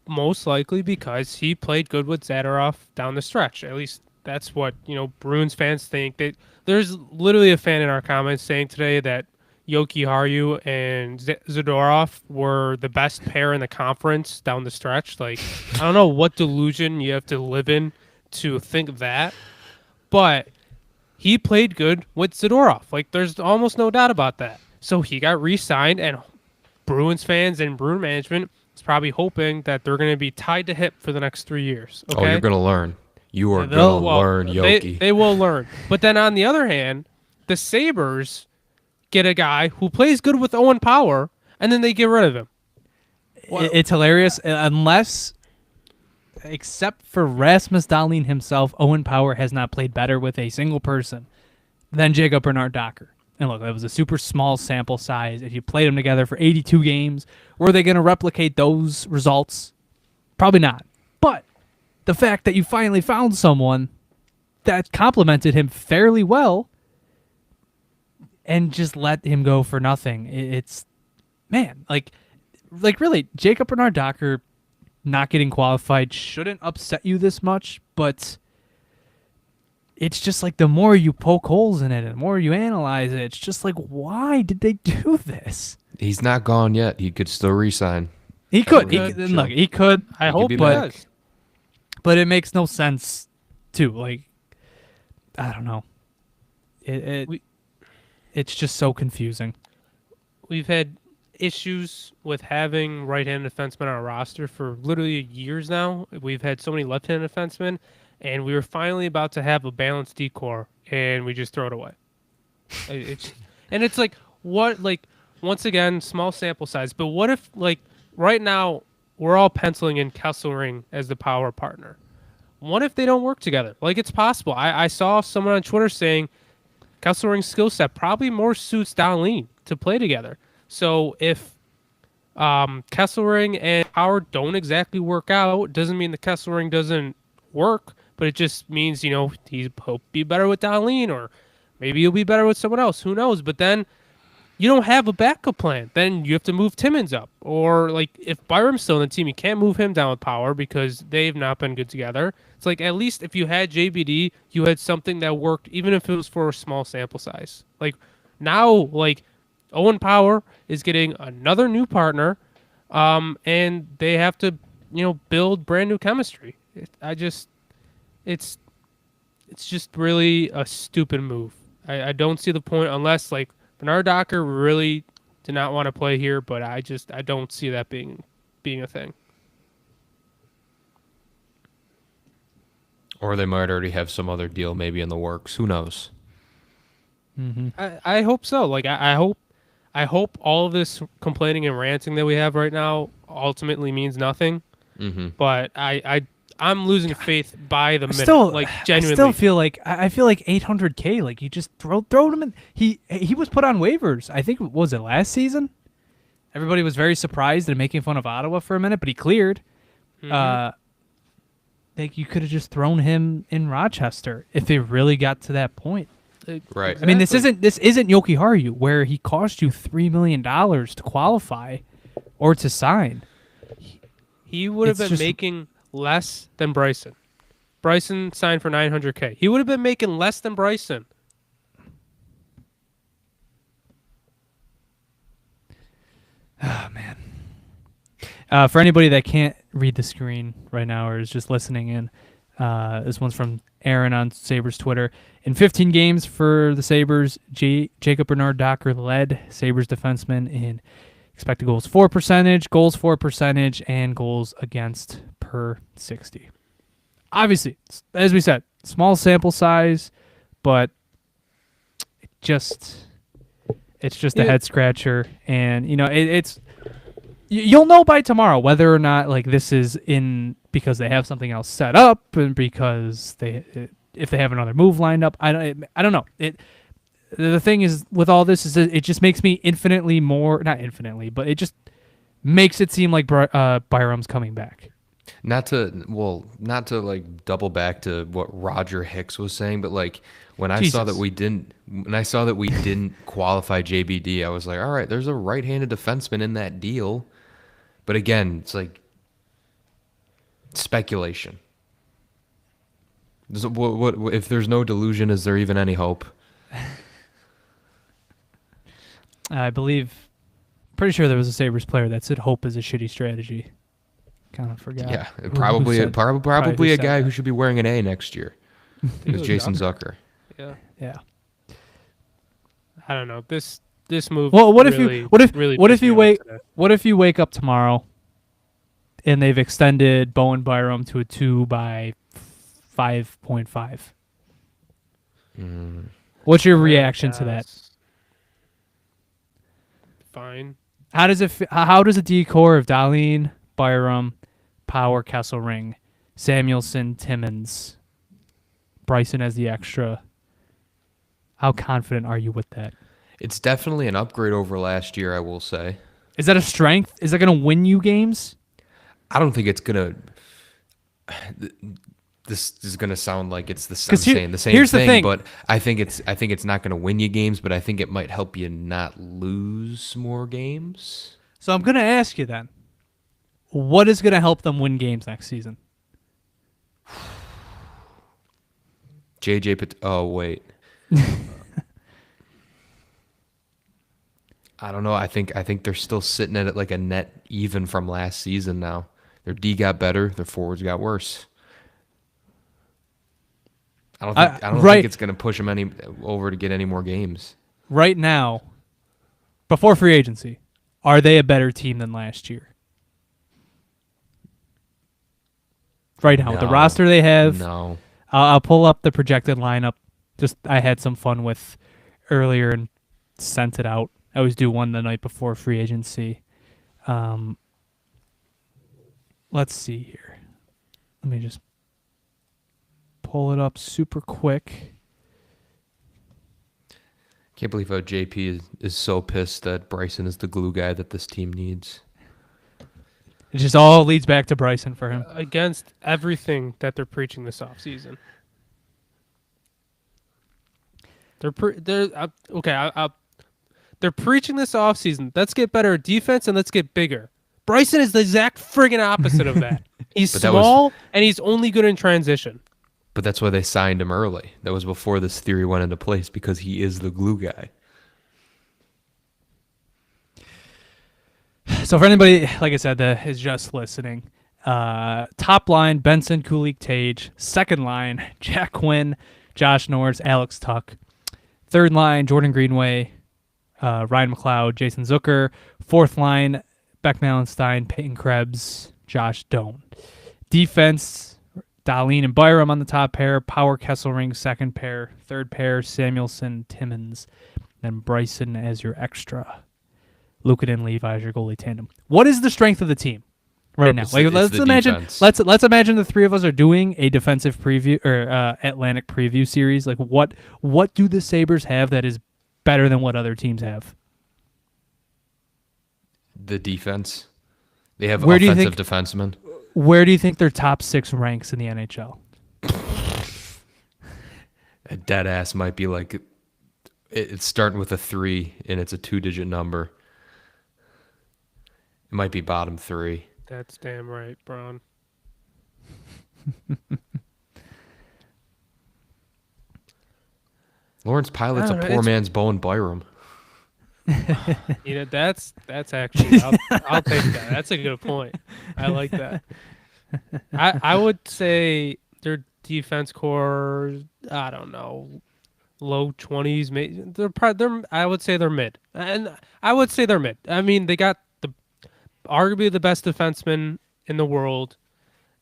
[SPEAKER 3] most likely because he played good with Zadorov down the stretch. At least that's what Bruins fans think. There's literally a fan in our comments saying today that Yoki-Haru and Zadorov were the best pair in the conference down the stretch. Like, I don't know what delusion you have to live in to think that, but he played good with Zadorov. Like, there's almost no doubt about that. So he got re-signed, and Bruins fans and Bruin management is probably hoping that they're going to be tied to hip for the next 3 years. Okay?
[SPEAKER 2] Oh, you're going to learn. You are going to learn, Yoki.
[SPEAKER 3] They will learn. But then on the other hand, the Sabres get a guy who plays good with Owen Power, and then they get rid of him.
[SPEAKER 1] It's hilarious. Except for Rasmus Dahlin himself, Owen Power has not played better with a single person than Jacob Bernard Docker. And look, that was a super small sample size. If you played them together for 82 games, were they going to replicate those results? Probably not. But the fact that you finally found someone that complemented him fairly well and just let him go for nothing, it's, man, like really, Jacob Bernard-Docker not getting qualified shouldn't upset you this much, but it's just like the more you poke holes in it and the more you analyze it, it's just like, why did they do this?
[SPEAKER 2] He's not gone yet. He could still re-sign.
[SPEAKER 1] He could.
[SPEAKER 2] Sure.
[SPEAKER 1] Look, he could. I
[SPEAKER 2] He could
[SPEAKER 1] hope,
[SPEAKER 2] be
[SPEAKER 1] but
[SPEAKER 2] back.
[SPEAKER 1] it makes no sense, too. Like, I don't know. It's just so confusing.
[SPEAKER 3] We've had issues with having right-handed defensemen on our roster for literally years now. We've had so many left-handed defensemen, and we were finally about to have a balanced decor, and we just throw it away. It's like, what, like, once again, small sample size, but what if, like, right now we're all penciling in Kesselring as the power partner? What if they don't work together? Like, it's possible. I saw someone on Twitter saying Kesselring's skill set probably more suits Dahlin to play together. So if Kesselring and Power don't exactly work out, doesn't mean the Kesselring doesn't work, but it just means, he'll be better with Dahlin, or maybe he'll be better with someone else. Who knows? But then you don't have a backup plan. Then you have to move Timmins up. Or, like, if Byram's still on the team, you can't move him down with Power because they've not been good together. It's like, at least if you had JBD, you had something that worked, even if it was for a small sample size. Like, now, like, Owen Power is getting another new partner, and they have to, build brand new chemistry. It's just really a stupid move. I don't see the point unless, like, Bernard-Docker really did not want to play here, but I don't see that being a thing.
[SPEAKER 2] Or they might already have some other deal maybe in the works. Who knows?
[SPEAKER 1] Mm-hmm.
[SPEAKER 3] I hope so. Like, I hope all of this complaining and ranting that we have right now ultimately means nothing.
[SPEAKER 2] Mm-hmm.
[SPEAKER 3] But I'm losing faith by the minute. Genuinely.
[SPEAKER 1] I still feel like I feel like 800K. Like, you just throw him in. He was put on waivers. I think, was it last season? Everybody was very surprised and making fun of Ottawa for a minute, but he cleared.
[SPEAKER 3] Mhm.
[SPEAKER 1] Like, you could have just thrown him in Rochester if it really got to that point.
[SPEAKER 2] Right.
[SPEAKER 1] I mean, this isn't Yoki Haru, where he cost you $3 million to qualify or to sign.
[SPEAKER 3] He would have
[SPEAKER 1] It's
[SPEAKER 3] been
[SPEAKER 1] just-
[SPEAKER 3] making less than Bryson. Bryson signed for $900K. He would have been making less than Bryson.
[SPEAKER 1] Oh, man. For anybody that can't read the screen right now or is just listening in, this one's from Aaron on Sabres Twitter. In 15 games for the Sabres, Jacob Bernard-Docker led Sabres defensemen in expected goals for percentage, and goals against per 60. Obviously, as we said, small sample size, but it's just a head scratcher, and it's you'll know by tomorrow whether or not, like, this is in because they have something else set up and because if they have another move lined up. I don't know. The thing is with all this is that it just makes me infinitely more, not infinitely, but it just makes it seem like Byram's coming back.
[SPEAKER 2] Not to like double back to what Roger Hicks was saying, but like when I saw that we didn't qualify JBD, I was like, all right, there's a right-handed defenseman in that deal. But again, it's like speculation. What if there's no delusion? Is there even any hope?
[SPEAKER 1] I believe, pretty sure there was a Sabres player that said hope is a shitty strategy. Kind of forgot.
[SPEAKER 2] Yeah,
[SPEAKER 1] who
[SPEAKER 2] probably
[SPEAKER 1] said
[SPEAKER 2] a guy
[SPEAKER 1] that.
[SPEAKER 2] who should be wearing an A next year. It was Jason Zucker.
[SPEAKER 3] Yeah.
[SPEAKER 1] Yeah.
[SPEAKER 3] I don't know. This move.
[SPEAKER 1] Well, what
[SPEAKER 3] really,
[SPEAKER 1] if you
[SPEAKER 3] wake?
[SPEAKER 1] what if you wake up tomorrow and they've extended Bowen Byram to a 2 by 5.5? What's your reaction to that?
[SPEAKER 3] Fine.
[SPEAKER 1] How does a decor of Dahlin, Byram, Power, Kesselring, Samuelson, Timmins, Bryson as the extra? How confident are you with that?
[SPEAKER 2] It's definitely an upgrade over last year, I will say.
[SPEAKER 1] Is that a strength? Is that going to win you games?
[SPEAKER 2] I don't think it's gonna. This is gonna sound like it's the I'm
[SPEAKER 1] Because
[SPEAKER 2] saying the same
[SPEAKER 1] here's the
[SPEAKER 2] thing,
[SPEAKER 1] thing.
[SPEAKER 2] but I think it's not gonna win you games, but I think it might help you not lose more games.
[SPEAKER 1] So I'm going to ask you then, what is going to help them win games next season?
[SPEAKER 2] Oh wait, I don't know. I think they're still sitting at it like a net even from last season now. Their D got better, their forwards got worse. I don't think
[SPEAKER 1] Right,
[SPEAKER 2] it's gonna push them any over to get any more games.
[SPEAKER 1] right now, before free agency, are they a better team than last year? Right now, with the
[SPEAKER 2] No,
[SPEAKER 1] roster they have,
[SPEAKER 2] no.
[SPEAKER 1] I'll pull up the projected lineup. Just I had some fun with earlier and sent it out. I always do one the night before free agency. Let's see here. Let me just pull it up super quick.
[SPEAKER 2] Can't believe how JP is so pissed that Bryson is the glue guy that this team needs.
[SPEAKER 1] It just all leads back to Bryson for him.
[SPEAKER 3] Against everything that they're preaching this offseason. They're preaching this offseason. Let's get better at defense and let's get bigger. Bryson is the exact friggin' opposite of that. He's
[SPEAKER 2] But that was-
[SPEAKER 3] small and he's only good in transition.
[SPEAKER 2] But that's why they signed him early. That was before this theory went into place because he is the glue guy.
[SPEAKER 1] So for anybody, like I said, that is just listening, top line, Benson, Kulik, Tage. Second line, Jack Quinn, Josh Norris, Alex Tuck. Third line, Jordan Greenway, Ryan McLeod, Jason Zucker. Fourth line, Beck Malenstein, Peyton Krebs, Josh Doan. Defense, Dahlin and Byram on the top pair. Power Kesselring, second pair. Third pair, Samuelson, Timmins. Then Bryson as your extra. Lucan and Levi as your goalie tandem. What is the strength of the team right now?
[SPEAKER 2] It's
[SPEAKER 1] Like,
[SPEAKER 2] the
[SPEAKER 1] let's imagine.
[SPEAKER 2] defense.
[SPEAKER 1] Let's imagine the three of us are doing a defensive preview or Atlantic preview series. Like, what do the Sabres have that is better than what other teams have?
[SPEAKER 2] The defense. They have
[SPEAKER 1] Where do you
[SPEAKER 2] offensive
[SPEAKER 1] think-
[SPEAKER 2] defensemen.
[SPEAKER 1] Where do you think their top 6 ranks in the NHL?
[SPEAKER 2] A dead ass might be like it's starting with a 3 and it's a 2-digit number. It might be bottom 3.
[SPEAKER 3] That's damn right, Braun.
[SPEAKER 2] Lawrence Pilot's a
[SPEAKER 3] I don't know,
[SPEAKER 2] poor
[SPEAKER 3] it's-
[SPEAKER 2] man's Bowen Byram.
[SPEAKER 3] You know, that's actually I'll take that. That's a good point. I like that. I would say their defense core, I don't know, low 20s. Maybe they're I would say they're mid, and I would say they're mid. I mean, they got arguably the best defenseman in the world,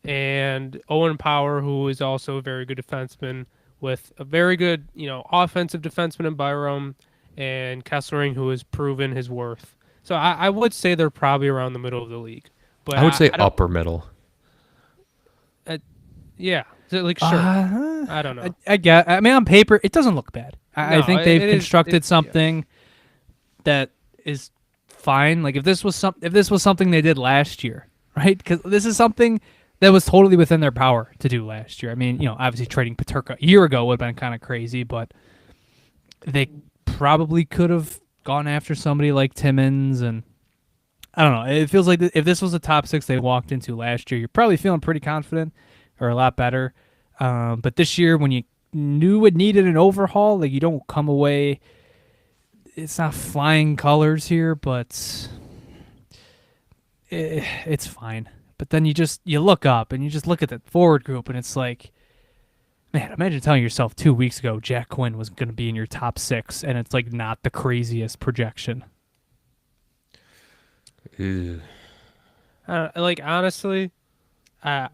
[SPEAKER 3] and Owen Power, who is also a very good defenseman, with a very good offensive defenseman in Byram, and Kesselring, who has proven his worth. So I would say they're probably around the middle of the league. But
[SPEAKER 2] I would say
[SPEAKER 3] don't-
[SPEAKER 2] upper middle.
[SPEAKER 3] Yeah, so, like sure. I don't know.
[SPEAKER 1] I mean, on paper, it doesn't look bad. I
[SPEAKER 3] No,
[SPEAKER 1] think they've
[SPEAKER 3] it is-
[SPEAKER 1] constructed
[SPEAKER 3] it's- yeah.
[SPEAKER 1] something that is fine. Like if this was something they did last year, right? Because this is something that was totally within their power to do last year. I mean, obviously trading Peterka a year ago would have been kind of crazy, but they probably could have gone after somebody like Timmins, and I don't know. It feels like if this was a top 6 they walked into last year, you're probably feeling pretty confident or a lot better. But this year, when you knew it needed an overhaul, like you don't come away. It's not flying colors here, but it's fine. But then you look up and you just look at the forward group, and it's like, man, imagine telling yourself 2 weeks ago Jack Quinn was going to be in your top 6, and it's like not the craziest projection.
[SPEAKER 2] Ew.
[SPEAKER 3] Like honestly, I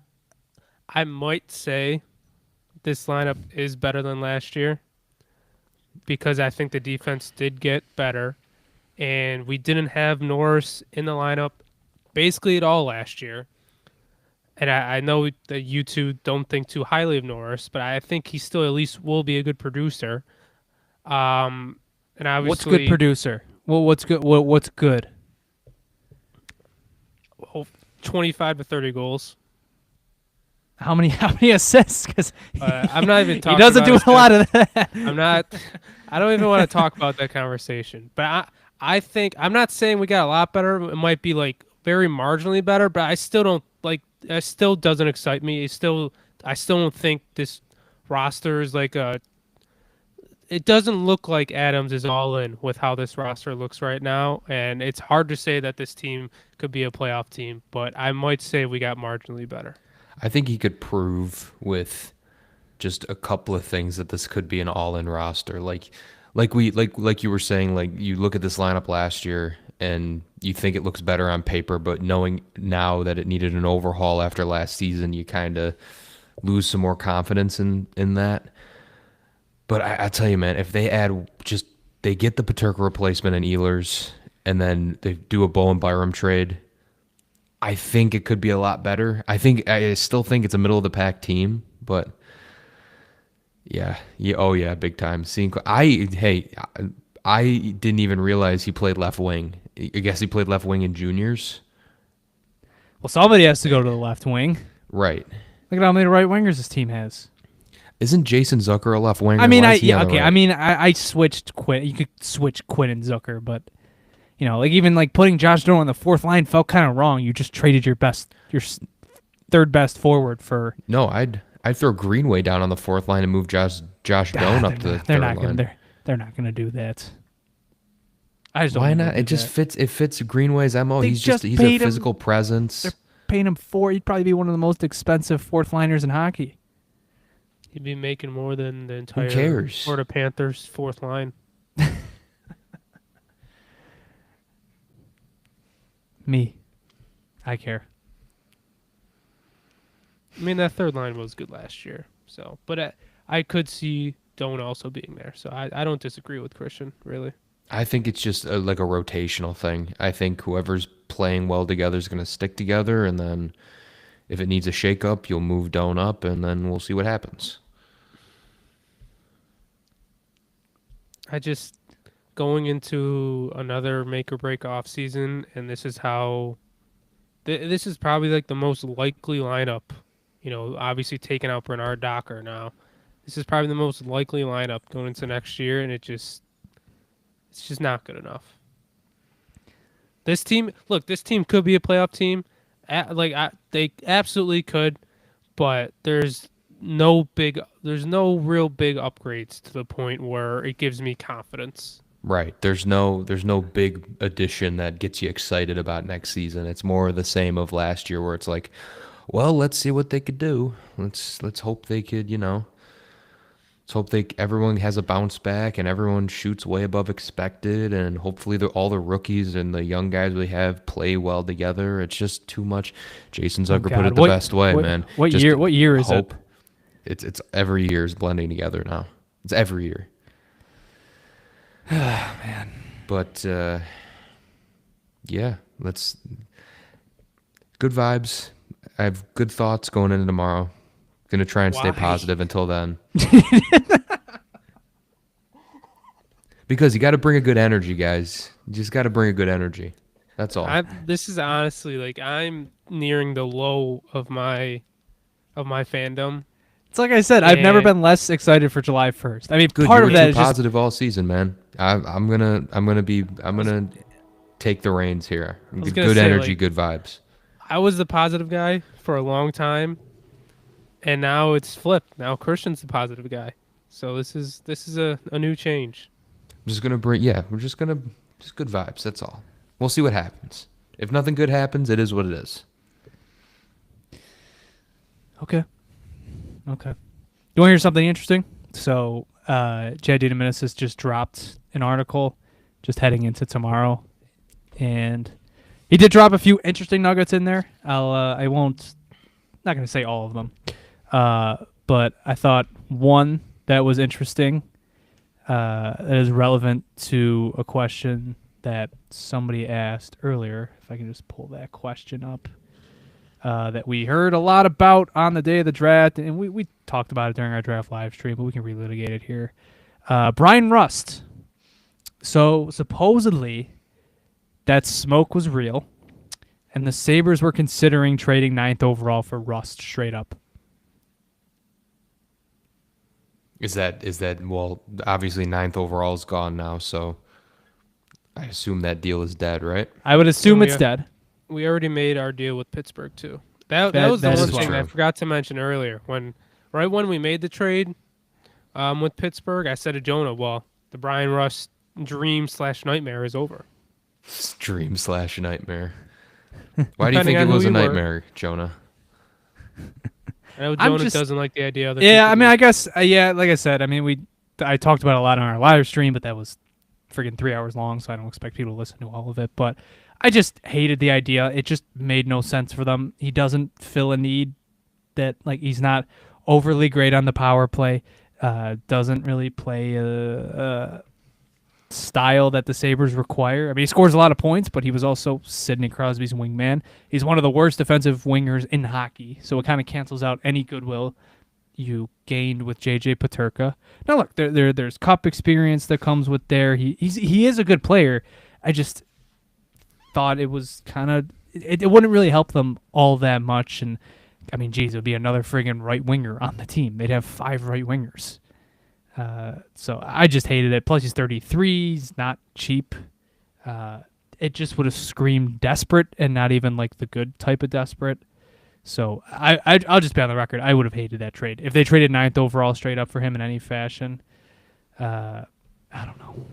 [SPEAKER 3] might say this lineup is better than last year because I think the defense did get better, and we didn't have Norris in the lineup basically at all last year. And I know that you two don't think too highly of Norris, but I think he still at least will be a good producer. And And obviously,
[SPEAKER 1] What's good producer? Well, what's good? What's good?
[SPEAKER 3] 25 to 30 goals.
[SPEAKER 1] How many assists? Because
[SPEAKER 3] I'm not even
[SPEAKER 1] he
[SPEAKER 3] talking
[SPEAKER 1] doesn't
[SPEAKER 3] about
[SPEAKER 1] do a lot of that.
[SPEAKER 3] I'm not. I don't even want to talk about that conversation. But I think I'm not saying we got a lot better. It might be like very marginally better, but I still don't like. It still doesn't excite me. I still don't think this roster is like a. It doesn't look like Adams is all in with how this roster looks right now, and it's hard to say that this team could be a playoff team. But I might say we got marginally better.
[SPEAKER 2] I think he could prove with just a couple of things that this could be an all-in roster. Like you were saying, like you look at this lineup last year and you think it looks better on paper, but knowing now that it needed an overhaul after last season, you kind of lose some more confidence in that. But I tell you, man, if they they get the Paterka replacement in Ehlers and then they do a Bowen Byram trade, I think it could be a lot better. I still think it's a middle of the pack team, but oh yeah, big time. I didn't even realize he played left wing. I guess he played left wing in juniors.
[SPEAKER 1] Well, somebody has to go to the left wing.
[SPEAKER 2] Right.
[SPEAKER 1] Look at how many right wingers this team has.
[SPEAKER 2] Isn't Jason Zucker a left winger?
[SPEAKER 1] I mean,
[SPEAKER 2] Right?
[SPEAKER 1] I mean, I switched Quinn. You could switch Quinn and Zucker, but like even like putting Josh Doan on the fourth line felt kind of wrong. You just traded your third best forward for.
[SPEAKER 2] No, I'd throw Greenway down on the fourth line and move Josh Doan up to the third line.
[SPEAKER 1] They're not going to do that. I just don't.
[SPEAKER 2] Why not? It just fits. It fits Greenway's MO. He's a physical presence.
[SPEAKER 1] They're paying him He'd probably be one of the most expensive fourth liners in hockey.
[SPEAKER 3] He'd be making more than the entire
[SPEAKER 2] cares?
[SPEAKER 3] Florida Panthers fourth line.
[SPEAKER 1] Me. I care.
[SPEAKER 3] I mean, that third line was good last year. So, but I could see Doan also being there. So I don't disagree with Christian, really.
[SPEAKER 2] I think it's just like a rotational thing. I think whoever's playing well together is going to stick together, and then if it needs a shakeup, you'll move Doan up, and then we'll see what happens.
[SPEAKER 3] Going into another make or break off season, and this is how. This is probably like the most likely lineup. Obviously taking out Bernard Docker now. This is probably the most likely lineup going into next year, and it's just not good enough. This team could be a playoff team. They absolutely could, but there's no real big upgrades to the point where it gives me confidence.
[SPEAKER 2] Right. There's no big addition that gets you excited about next season. It's more the same of last year where it's like, well, let's see what they could do. Let's hope they could, let's hope everyone has a bounce back and everyone shoots way above expected, and hopefully all the rookies and the young guys we have play well together. It's just too much. Jason Zucker put it the best way, man.
[SPEAKER 1] What year is it?
[SPEAKER 2] It's every year is blending together now. It's every year.
[SPEAKER 1] Man.
[SPEAKER 2] But yeah, good vibes. I have good thoughts going into tomorrow. Gonna try and stay positive until then. Because you got to bring a good energy, guys. You just got to bring a good energy. That's all.
[SPEAKER 3] This is honestly like I'm nearing the low of my fandom.
[SPEAKER 1] It's like I said, I've never been less excited for July 1st. I mean,
[SPEAKER 2] good,
[SPEAKER 1] part of that is
[SPEAKER 2] positive all season, man. I'm gonna take the reins here. Good energy, good vibes.
[SPEAKER 3] I was the positive guy for a long time, and now it's flipped. Now Christian's the positive guy. So this is a new change.
[SPEAKER 2] I'm just gonna just good vibes. That's all. We'll see what happens. If nothing good happens, it is what it is.
[SPEAKER 1] Okay. You want to hear something interesting? So, J.D. Dominicus just dropped an article just heading into tomorrow, and he did drop a few interesting nuggets in there. Not going to say all of them, but I thought one that was interesting, that is relevant to a question that somebody asked earlier. If I can just pull that question up. That we heard a lot about on the day of the draft, and we talked about it during our draft live stream, but we can relitigate it here. Bryan Rust So supposedly that smoke was real, and the Sabres were considering trading 9th overall for Rust straight up.
[SPEAKER 2] Is that well? Obviously, 9th overall is gone now, so I assume that deal is dead, right?
[SPEAKER 1] I would assume it's
[SPEAKER 3] Yeah.
[SPEAKER 1] dead.
[SPEAKER 3] We already made our deal with Pittsburgh too. That
[SPEAKER 1] That-
[SPEAKER 3] was the
[SPEAKER 1] that
[SPEAKER 3] one
[SPEAKER 1] is
[SPEAKER 3] thing I
[SPEAKER 2] true.
[SPEAKER 3] forgot to mention earlier. Right when we made the trade with Pittsburgh, I said to Jonah, "Well, the Bryan Rust dream/nightmare is over."
[SPEAKER 2] Dream/nightmare. Why do you
[SPEAKER 3] Depending
[SPEAKER 2] think it
[SPEAKER 3] on who
[SPEAKER 2] was a
[SPEAKER 3] you were.
[SPEAKER 2] nightmare, Jonah?
[SPEAKER 3] I know
[SPEAKER 1] I'm
[SPEAKER 3] Jonah
[SPEAKER 1] just-
[SPEAKER 3] doesn't like the idea of other
[SPEAKER 1] Yeah, I
[SPEAKER 3] people
[SPEAKER 1] mean,
[SPEAKER 3] do.
[SPEAKER 1] I guess, yeah, like I said, I mean, I talked about it a lot on our live stream, but that was friggin' 3 hours long, so I don't expect people to listen to all of it. But I just hated the idea. It just made no sense for them. He doesn't fill a need that, like, he's not overly great on the power play. Doesn't really play a style that the Sabres require. I mean, he scores a lot of points, but he was also Sidney Crosby's wingman. He's one of the worst defensive wingers in hockey, so it kind of cancels out any goodwill you gained with JJ Paterka. Now, look, there's cup experience that comes with there. He is a good player. I just thought it was kind of it wouldn't really help them all that much. And I mean, geez, it would be another friggin' right winger on the team. They'd have 5 right wingers. So I just hated it. Plus, he's 33. He's not cheap. It just would have screamed desperate and not even like the good type of desperate. So I'll just be on the record. I would have hated that trade if they traded 9th overall straight up for him in any fashion. I don't know.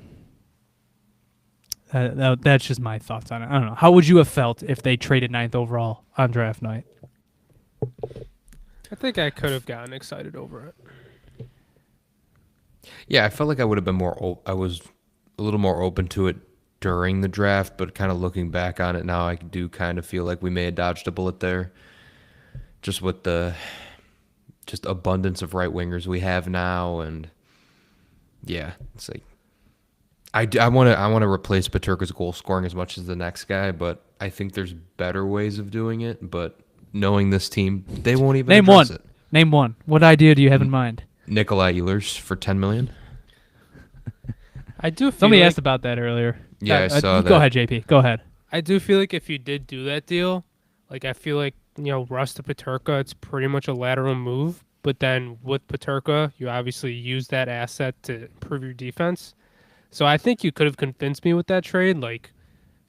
[SPEAKER 1] That's just my thoughts on it. I don't know. How would you have felt if they traded 9th overall on draft night?
[SPEAKER 3] I think I could have gotten excited over it.
[SPEAKER 2] Yeah, I felt like I would have been I was a little more open to it during the draft, but kind of looking back on it now, I do kind of feel like we may have dodged a bullet there. Just with the abundance of right wingers we have now, and yeah, it's like I want to replace Paterka's goal scoring as much as the next guy, but I think there's better ways of doing it. But knowing this team, they won't even
[SPEAKER 1] Name
[SPEAKER 2] address
[SPEAKER 1] one.
[SPEAKER 2] it.
[SPEAKER 1] Name one. What idea do you have in mind?
[SPEAKER 2] Nikolai Ehlers for $10 million.
[SPEAKER 3] I do feel
[SPEAKER 1] Somebody
[SPEAKER 3] like,
[SPEAKER 1] asked about that earlier.
[SPEAKER 2] Yeah, I saw that.
[SPEAKER 1] Go ahead, JP. Go ahead.
[SPEAKER 3] I do feel like if you did do that deal, like I feel like Rust to Paterka, it's pretty much a lateral move. But then with Paterka, you obviously use that asset to improve your defense. So I think you could have convinced me with that trade. Like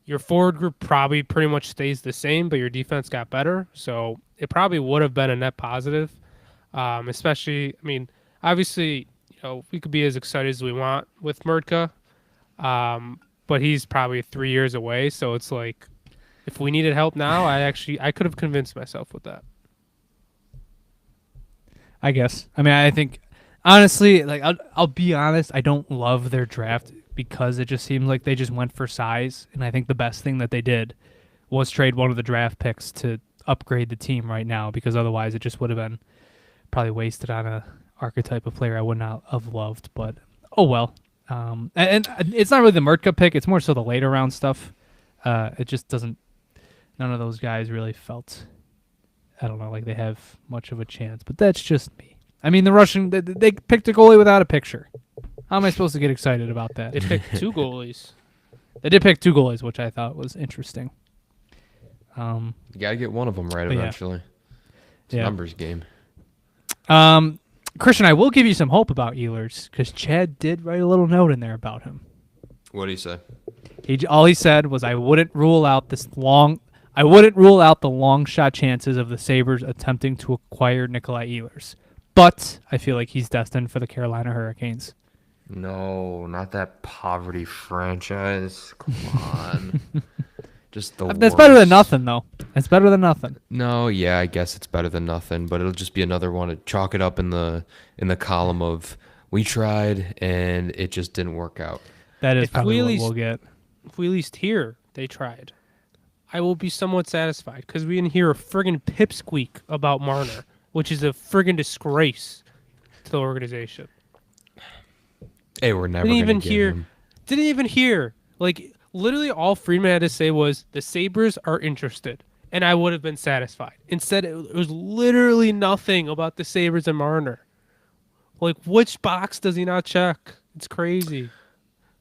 [SPEAKER 3] your forward group probably pretty much stays the same, but your defense got better. So it probably would have been a net positive. Especially, I mean, obviously, we could be as excited as we want with Murtka, but he's probably 3 years away. So it's like, if we needed help now, I could have convinced myself with that.
[SPEAKER 1] I guess. I mean, I think honestly, like I'll be honest, I don't love their draft because it just seems like they just went for size, and I think the best thing that they did was trade one of the draft picks to upgrade the team right now, because otherwise it just would have been probably wasted on a archetype of player I would not have loved. But oh well. And it's not really the Murtka pick; it's more so the later round stuff. It just doesn't. None of those guys really felt. I don't know, like they have much of a chance, but that's just me. I mean, the Russian, they picked a goalie without a picture. How am I supposed to get excited about that?
[SPEAKER 3] They picked 2 goalies.
[SPEAKER 1] They did pick 2 goalies, which I thought was interesting.
[SPEAKER 2] You got to get one of them right
[SPEAKER 1] But yeah.
[SPEAKER 2] eventually. It's a
[SPEAKER 1] Yeah.
[SPEAKER 2] numbers game.
[SPEAKER 1] Christian, I will give you some hope about Ehlers, because Chad did write a little note in there about him.
[SPEAKER 2] What do you say?
[SPEAKER 1] All he said was, I wouldn't rule out the long shot chances of the Sabres attempting to acquire Nikolai Ehlers. But I feel like he's destined for the Carolina Hurricanes.
[SPEAKER 2] No, not that poverty franchise. Come on. Just the
[SPEAKER 1] That's better than
[SPEAKER 2] worst.
[SPEAKER 1] nothing, though. That's better than nothing.
[SPEAKER 2] No, yeah, I guess it's better than nothing, but it'll just be another one to chalk it up in the column of we tried and it just didn't work out.
[SPEAKER 1] That is
[SPEAKER 3] If
[SPEAKER 1] probably what
[SPEAKER 3] Wheelie's-
[SPEAKER 1] we'll get.
[SPEAKER 3] If we at least hear they tried, I will be somewhat satisfied, because we didn't hear a friggin' pipsqueak about Marner, which is a friggin' disgrace to the organization.
[SPEAKER 2] Hey, we're never
[SPEAKER 3] Didn't
[SPEAKER 2] gonna
[SPEAKER 3] even
[SPEAKER 2] get
[SPEAKER 3] hear.
[SPEAKER 2] him.
[SPEAKER 3] Didn't even hear. Like, literally all Friedman had to say was, the Sabres are interested. And I would have been satisfied. Instead, it was literally nothing about the Sabres and Marner. Like, which box does he not check? It's crazy.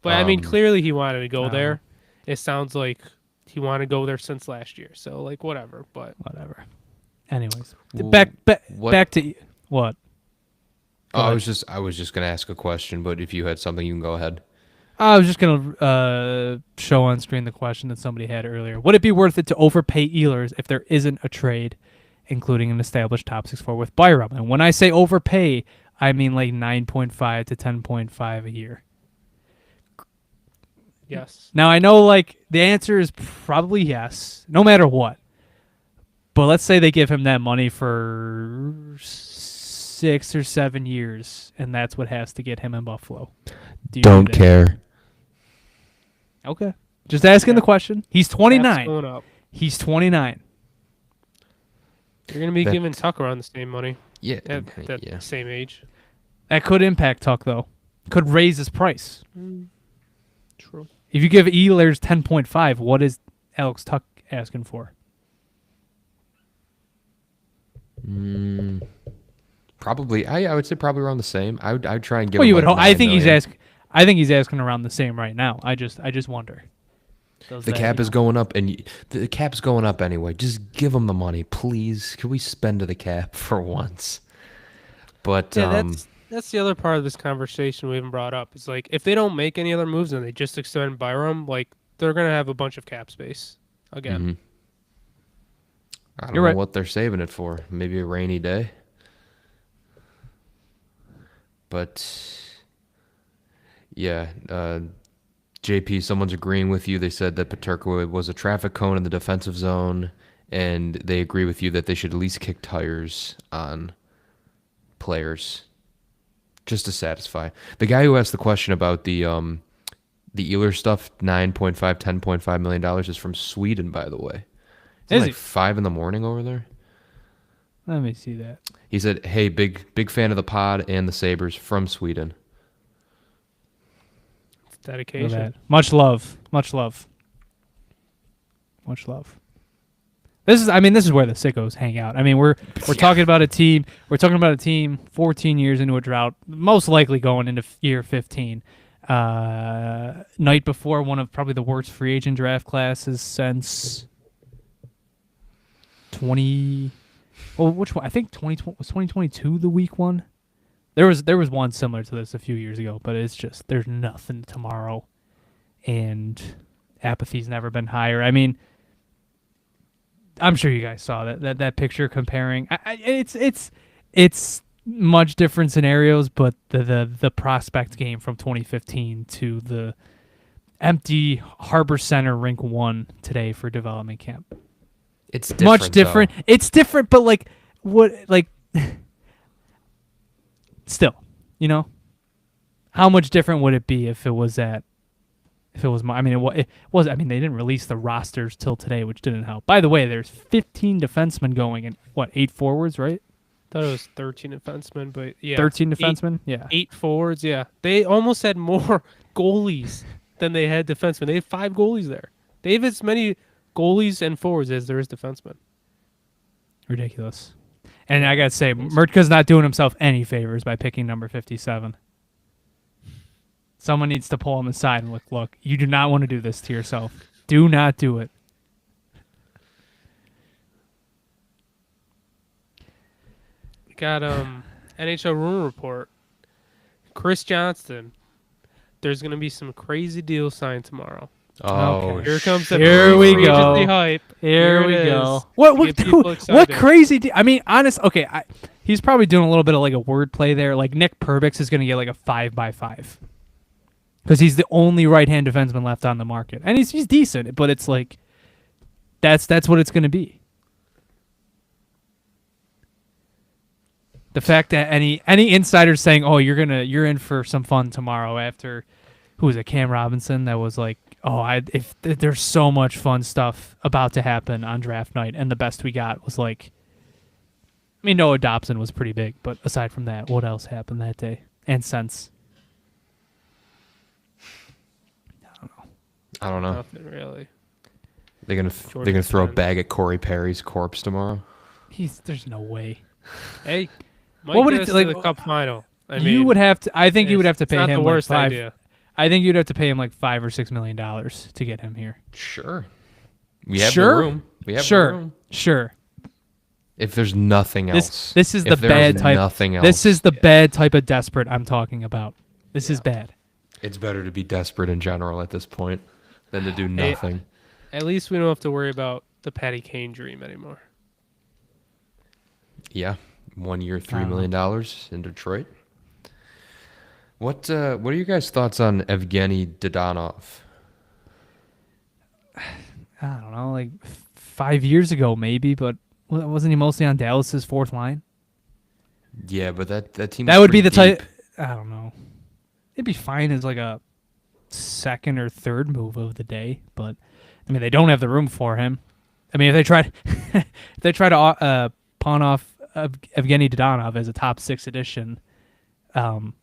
[SPEAKER 3] But I mean,
[SPEAKER 2] Um,
[SPEAKER 3] clearly he wanted to go
[SPEAKER 1] I don't
[SPEAKER 3] there. It sounds like he wanted to go there since last year. So like whatever. But
[SPEAKER 1] Whatever. Anyways,
[SPEAKER 2] w- what?
[SPEAKER 1] back to what? Go
[SPEAKER 2] Oh,
[SPEAKER 1] ahead.
[SPEAKER 2] I was just gonna ask a question, but if you had something, you can go ahead.
[SPEAKER 1] I was just gonna show on screen the question that somebody had earlier. Would it be worth it to overpay Ehlers if there isn't a trade, including an established top 6-4 with Byram? And when I say overpay, I mean like 9.5 to 10.5 a year.
[SPEAKER 3] yes.
[SPEAKER 1] Now I know like the answer is probably yes, no matter what. But let's say they give him that money for 6 or 7 years, and that's what has to get him in Buffalo. Do you do that?
[SPEAKER 2] care.
[SPEAKER 1] Okay. Just asking the question. He's
[SPEAKER 3] Cap's
[SPEAKER 1] 29.
[SPEAKER 3] going up.
[SPEAKER 1] He's 29.
[SPEAKER 3] You're gonna be
[SPEAKER 2] That-
[SPEAKER 3] giving Tucker around the same money
[SPEAKER 2] Yeah,
[SPEAKER 3] at that
[SPEAKER 2] yeah.
[SPEAKER 3] same age.
[SPEAKER 1] That could impact Tuck, though. Could raise his price.
[SPEAKER 3] True.
[SPEAKER 1] If you give Ehlers 10.5, what is Alex Tuck asking for?
[SPEAKER 2] Probably, I would say probably around the same. I'd try and give.
[SPEAKER 1] Well,
[SPEAKER 2] him
[SPEAKER 1] you would
[SPEAKER 2] like
[SPEAKER 1] hope. I
[SPEAKER 2] 9
[SPEAKER 1] think he's
[SPEAKER 2] million.
[SPEAKER 1] asking. I think he's asking around the same right now. I just wonder. Does
[SPEAKER 2] The
[SPEAKER 1] that,
[SPEAKER 2] cap
[SPEAKER 1] you
[SPEAKER 2] is
[SPEAKER 1] know-
[SPEAKER 2] going up, and the cap's going up anyway. Just give him the money, please. Can we spend to the cap for once? But
[SPEAKER 3] Yeah, that's the other part of this conversation we haven't brought up. It's like if they don't make any other moves and they just extend Byram, like they're gonna have a bunch of cap space again.
[SPEAKER 2] mhm. I don't
[SPEAKER 1] You're
[SPEAKER 2] know
[SPEAKER 1] right.
[SPEAKER 2] what they're saving it for. Maybe a rainy day. But yeah, JP, someone's agreeing with you. They said that Paterka was a traffic cone in the defensive zone, and they agree with you that they should at least kick tires on players just to satisfy. The guy who asked the question about the Ehlers stuff, $10.5 million is from Sweden, by the way. It's
[SPEAKER 1] Is
[SPEAKER 2] like
[SPEAKER 1] he?
[SPEAKER 2] 5 a.m. over there.
[SPEAKER 1] Let me see that.
[SPEAKER 2] He said, "Hey, big fan of the pod and the Sabres from Sweden."
[SPEAKER 3] It's
[SPEAKER 1] Look at
[SPEAKER 3] dedication.
[SPEAKER 1] that. Much love. Much love. Much love. This is where the sickos hang out. I mean, we're talking about a team. We're talking about a team 14 years into a drought, most likely going into year 15. Night before one of probably the worst free agent draft classes since 20. Well, which one? I think 2020 was 2022 the weak one. There was one similar to this a few years ago, but it's just there's nothing tomorrow, and apathy's never been higher. I mean, I'm sure you guys saw that picture comparing. It's much different scenarios, but the prospect game from 2015 to the empty Harbor Center Rink 1 today for development camp.
[SPEAKER 2] It's
[SPEAKER 1] Much different.
[SPEAKER 2] though.
[SPEAKER 1] It's different, but like what like still, you know, how much different would it be if it was at if it was my, I mean it was I mean they didn't release the rosters till today, which didn't help. By the way, there's 15 defensemen going and 8 forwards, right?
[SPEAKER 3] Thought it was 13 defensemen, but yeah,
[SPEAKER 1] 13
[SPEAKER 3] eight-
[SPEAKER 1] defensemen? Yeah.
[SPEAKER 3] 8 forwards. Yeah, they almost had more goalies than they had defensemen. They had 5 goalies there. They have as many goalies and forwards as there is defensemen.
[SPEAKER 1] Ridiculous. And I got to say, Murtka's not doing himself any favors by picking number 57. Someone needs to pull him aside and look, you do not want to do this to yourself. Do not do it.
[SPEAKER 3] We got NHL rumor report. Chris Johnston. There's gonna be some crazy deal signed tomorrow.
[SPEAKER 2] Oh,
[SPEAKER 1] Okay.
[SPEAKER 3] Here comes the
[SPEAKER 1] Here we
[SPEAKER 3] free
[SPEAKER 1] go.
[SPEAKER 3] agency hype.
[SPEAKER 1] Here
[SPEAKER 3] it
[SPEAKER 1] we
[SPEAKER 3] is.
[SPEAKER 1] go. What
[SPEAKER 3] Get people
[SPEAKER 1] what
[SPEAKER 3] excited.
[SPEAKER 1] crazy? I mean, honest. Okay, he's probably doing a little bit of like a wordplay there. Like Nick Perbix is going to get like a 5x5 because he's the only right-hand defenseman left on the market, and he's decent. But it's like that's what it's going to be. The fact that any insiders saying, "Oh, you're in for some fun tomorrow," after who was it, Cam Robinson, that was like, "Oh, if there's so much fun stuff about to happen on draft night," and the best we got was like, I mean, Noah Dobson was pretty big, but aside from that, what else happened that day and since?
[SPEAKER 2] I don't know.
[SPEAKER 3] Nothing really.
[SPEAKER 2] They're gonna
[SPEAKER 3] Jordan
[SPEAKER 2] throw a
[SPEAKER 3] Spence.
[SPEAKER 2] bag at Corey Perry's corpse tomorrow.
[SPEAKER 1] There's no way.
[SPEAKER 3] Hey, might
[SPEAKER 1] What would
[SPEAKER 3] get
[SPEAKER 1] it
[SPEAKER 3] us
[SPEAKER 1] like?
[SPEAKER 3] to the cup final. I
[SPEAKER 1] You
[SPEAKER 3] mean,
[SPEAKER 1] would have to. I think you would have to
[SPEAKER 3] it's
[SPEAKER 1] pay
[SPEAKER 3] not
[SPEAKER 1] him
[SPEAKER 3] the
[SPEAKER 1] like
[SPEAKER 3] worst
[SPEAKER 1] five.
[SPEAKER 3] idea.
[SPEAKER 1] I think you'd have to pay him like $5 or $6 million to get him here.
[SPEAKER 2] Sure. We have
[SPEAKER 1] Sure?
[SPEAKER 2] the room. We have the
[SPEAKER 1] Sure,
[SPEAKER 2] room.
[SPEAKER 1] sure.
[SPEAKER 2] If there's nothing else.
[SPEAKER 1] This is the
[SPEAKER 2] If there's
[SPEAKER 1] bad type.
[SPEAKER 2] nothing else.
[SPEAKER 1] This is the bad type of desperate I'm talking about. This is bad.
[SPEAKER 2] It's better to be desperate in general at this point than to do nothing.
[SPEAKER 3] At least we don't have to worry about the Patty Kane dream anymore.
[SPEAKER 2] Yeah. 1 year, $3 million in Detroit. What are your guys' thoughts on Evgeny Dodonov?
[SPEAKER 1] I don't know, like 5 years ago maybe, but wasn't he mostly on Dallas's fourth line?
[SPEAKER 2] Yeah, but that team.
[SPEAKER 1] That would be the
[SPEAKER 2] type.
[SPEAKER 1] type. I don't know. It'd be fine as like a second or third move of the day, but I mean they don't have the room for him. I mean if they try to pawn off Evgeny Dodonov as a top 6 addition, I don't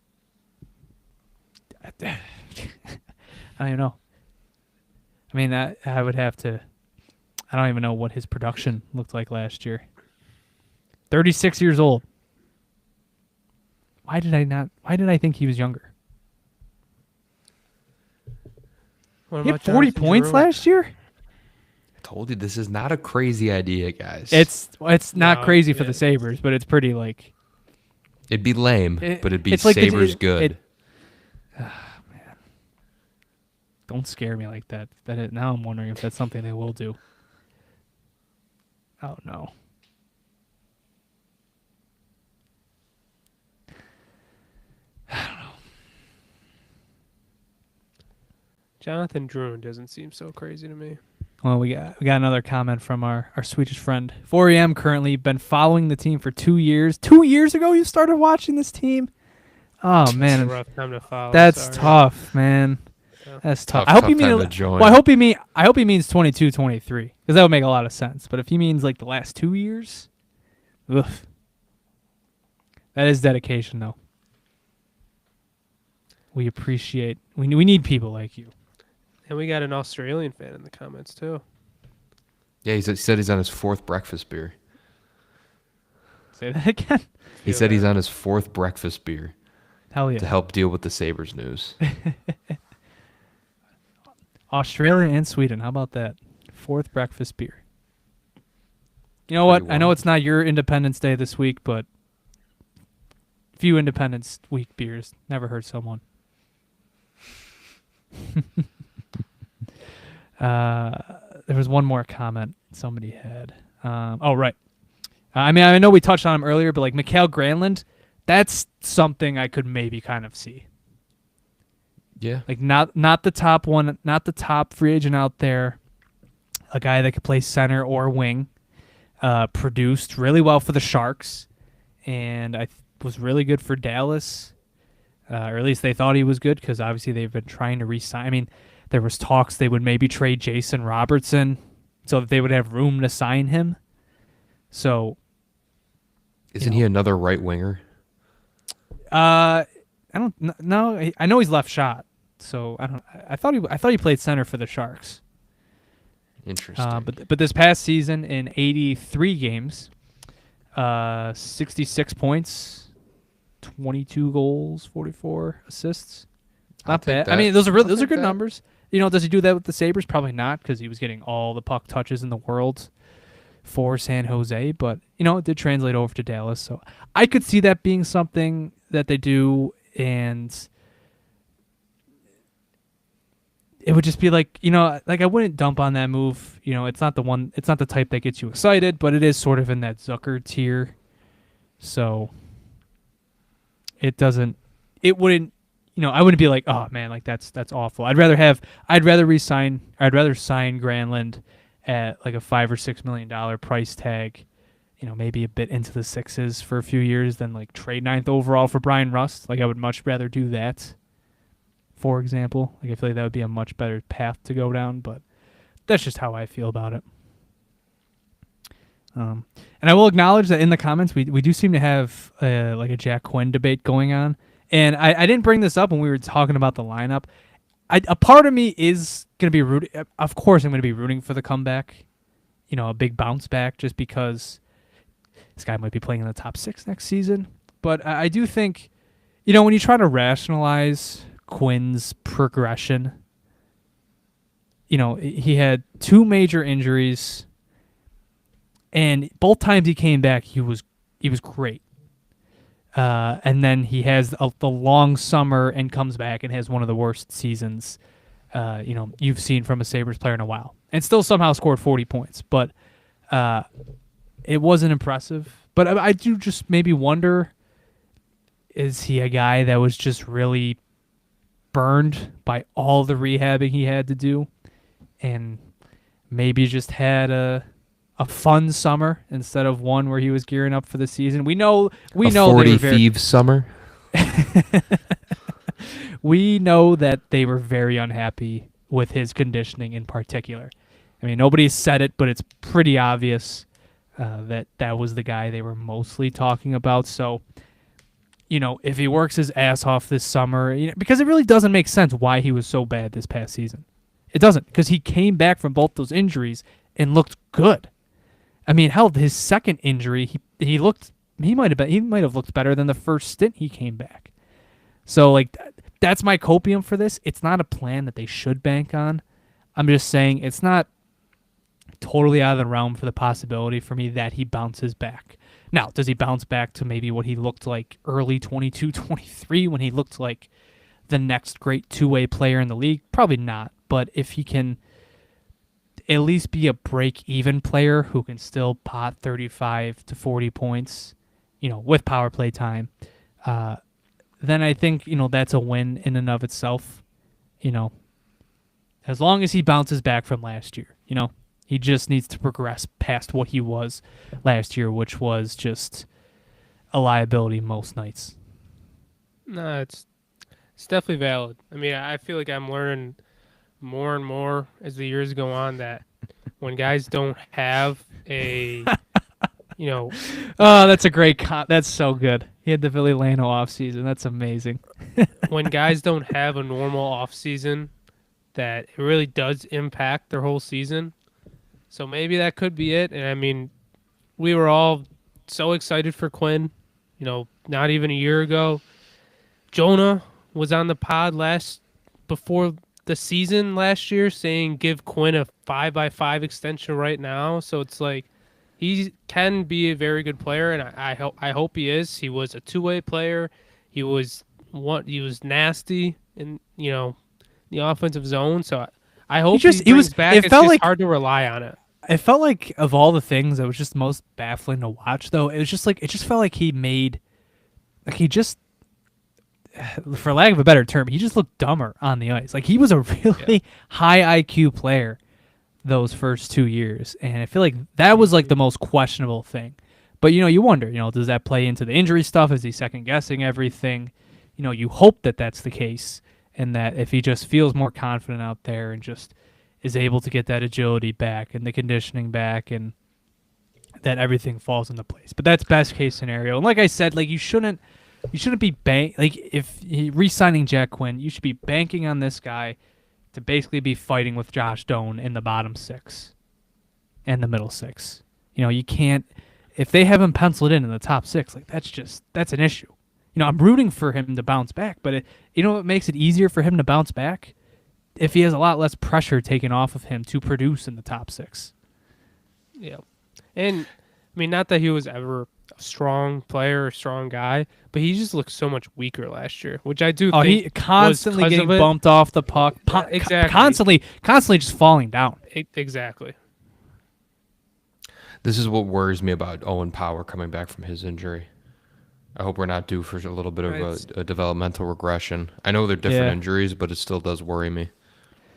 [SPEAKER 1] even know. I mean I would have to. I don't even know what his production looked like last year. 36 years old. Why did I think he was younger?
[SPEAKER 3] What
[SPEAKER 1] He had
[SPEAKER 3] about
[SPEAKER 1] 40
[SPEAKER 3] Jonathan
[SPEAKER 1] points
[SPEAKER 3] Drouin?
[SPEAKER 1] last year?
[SPEAKER 2] I told you this is not a crazy idea, guys.
[SPEAKER 1] It's not
[SPEAKER 3] No,
[SPEAKER 1] crazy for
[SPEAKER 3] yeah.
[SPEAKER 1] the Sabres, but it's pretty like
[SPEAKER 2] It'd be lame,
[SPEAKER 1] It-
[SPEAKER 2] but it'd be
[SPEAKER 1] it's like the-
[SPEAKER 2] Sabres good.
[SPEAKER 1] don't scare me like that. Now I'm wondering if that's something they will do. Oh no.
[SPEAKER 3] Jonathan Drouin doesn't seem so crazy to me.
[SPEAKER 1] Well, we got another comment from our Swedish friend. 4am currently been following the team for 2 years. 2 years ago you started watching this team? Oh
[SPEAKER 3] It's a
[SPEAKER 1] man.
[SPEAKER 3] rough time to follow.
[SPEAKER 1] That's
[SPEAKER 3] sorry.
[SPEAKER 1] tough, man.
[SPEAKER 3] Yeah.
[SPEAKER 1] That's tough.
[SPEAKER 2] Tough-
[SPEAKER 1] I hope
[SPEAKER 2] tough
[SPEAKER 1] you mean
[SPEAKER 2] time to join.
[SPEAKER 1] Well, I hope he means 22, 23 because that would make a lot of sense. But if he means like the last 2 years, ugh. That is dedication though. We appreciate we need people like you.
[SPEAKER 3] And we got an Australian fan in the comments too.
[SPEAKER 2] Yeah, he said he's on his 4th breakfast beer.
[SPEAKER 1] Say that again.
[SPEAKER 2] He said he's on his 4th breakfast beer
[SPEAKER 1] Hell yeah.
[SPEAKER 2] to help deal with the Sabres news.
[SPEAKER 1] Australia and Sweden. How about that? 4th breakfast beer. You know what?
[SPEAKER 2] Pretty
[SPEAKER 1] I know
[SPEAKER 2] wild.
[SPEAKER 1] it's not your Independence Day this week, but few Independence Week beers never hurt someone. There was one more comment somebody had. Right. I mean, I know we touched on him earlier, but like Mikael Granlund, that's something I could maybe kind of see.
[SPEAKER 2] Yeah.
[SPEAKER 1] Like not the top one, not the top free agent out there. A guy that could play center or wing. Produced really well for the Sharks, and was really good for Dallas. Or at least they thought he was good because obviously they've been trying to re-sign. I mean, there was talks they would maybe trade Jason Robertson so that they would have room to sign him. So,
[SPEAKER 2] Isn't he another right winger?
[SPEAKER 1] I don't know. I know he's left shot. So I don't. I thought he played center for the Sharks.
[SPEAKER 2] Interesting.
[SPEAKER 1] But this past season in 83 games, 66 points, 22 goals, 44 assists.
[SPEAKER 2] I'll
[SPEAKER 1] Not
[SPEAKER 2] take
[SPEAKER 1] bad. I
[SPEAKER 2] that.
[SPEAKER 1] mean, those are
[SPEAKER 2] I'll
[SPEAKER 1] those are
[SPEAKER 2] take
[SPEAKER 1] good
[SPEAKER 2] that.
[SPEAKER 1] numbers. You know, does he do that with the Sabres? Probably not, because he was getting all the puck touches in the world for San Jose. But you know, it did translate over to Dallas, so I could see that being something that they do, and it would just be like, you know, like I wouldn't dump on that move. You know, it's not the type that gets you excited, but it is sort of in that Zucker tier. So it wouldn't, you know, I wouldn't be like, oh man, like that's awful. I'd rather sign Granlund at like a $5 or $6 million price tag, you know, maybe a bit into the sixes for a few years than like trade 9th overall for Bryan Rust. Like I would much rather do that. For example, like I feel like that would be a much better path to go down, but that's just how I feel about it. And I will acknowledge that in the comments we do seem to have like a Jack Quinn debate going on, and I didn't bring this up when we were talking about the lineup. A part of me is gonna be rooting. Of course, I'm gonna be rooting for the comeback. You know, a big bounce back, just because this guy might be playing in the top 6 next season. But I do think, you know, when you try to rationalize Quinn's progression. You know, he had 2 major injuries, and both times he came back, he was great. And then he has the long summer and comes back and has one of the worst seasons you've seen from a Sabres player in a while, and still somehow scored 40 points. But it wasn't impressive. But I do just maybe wonder, is he a guy that was just really burned by all the rehabbing he had to do, and maybe just had a fun summer instead of one where he was gearing up for the season? We know
[SPEAKER 2] 40 Thieves summer.
[SPEAKER 1] We know that they were very unhappy with his conditioning in particular. I mean, nobody said it, but it's pretty obvious that was the guy they were mostly talking about. So, if he works his ass off this summer, because it really doesn't make sense why he was so bad this past season. It doesn't, because he came back from both those injuries and looked good. I mean, hell, his second injury, he might have looked better than the first stint he came back. So, that's my copium for this. It's not a plan that they should bank on. I'm just saying it's not totally out of the realm for the possibility for me that he bounces back. Now, does he bounce back to maybe what he looked like early 22-23 when he looked like the next great two-way player in the league? Probably not. But if he can at least be a break-even player who can still pot 35 to 40 points, with power play time, then I think, that's a win in and of itself. As long as he bounces back from last year, he just needs to progress past what he was last year, which was just a liability most nights.
[SPEAKER 3] No, it's definitely valid. I mean, I feel like I'm learning more and more as the years go on that when guys don't have a,
[SPEAKER 1] Oh, that's a great that's so good. He had the Billy Lano offseason. That's amazing.
[SPEAKER 3] when guys don't have a normal offseason, that it really does impact their whole season. So maybe that could be it. And I mean, we were all so excited for Quinn, not even a year ago. Jonah was on the pod before the season last year saying give Quinn a 5x5 extension right now. So it's like he can be a very good player, and I hope he is. He was a two-way player. He was nasty in the offensive zone. So I hope he was back. It's just hard to rely on it.
[SPEAKER 1] It felt like of all the things that was just most baffling to watch, though, it just felt like for lack of a better term, he just looked dumber on the ice. Like he was a really high IQ player those first 2 years, and I feel like that was like the most questionable thing. But you wonder, does that play into the injury stuff? Is he second guessing everything? You hope that that's the case, and that if he just feels more confident out there and just is able to get that agility back and the conditioning back, and that everything falls into place. But that's best case scenario. And like I said, you shouldn't be if re-signing Jack Quinn, you should be banking on this guy to basically be fighting with Josh Doan in the bottom 6 and the middle 6. You can't, if they have him penciled in the top 6, that's an issue. I'm rooting for him to bounce back, but what makes it easier for him to bounce back? If he has a lot less pressure taken off of him to produce in the top 6.
[SPEAKER 3] Yeah. And I mean, not that he was ever a strong player or strong guy, but he just looked so much weaker last year, which I do think
[SPEAKER 1] he constantly getting bumped off the puck.
[SPEAKER 3] Exactly.
[SPEAKER 1] Constantly just falling down.
[SPEAKER 3] Exactly.
[SPEAKER 2] This is what worries me about Owen Power coming back from his injury. I hope we're not due for a little bit of a developmental regression. I know they're different injuries, but it still does worry me.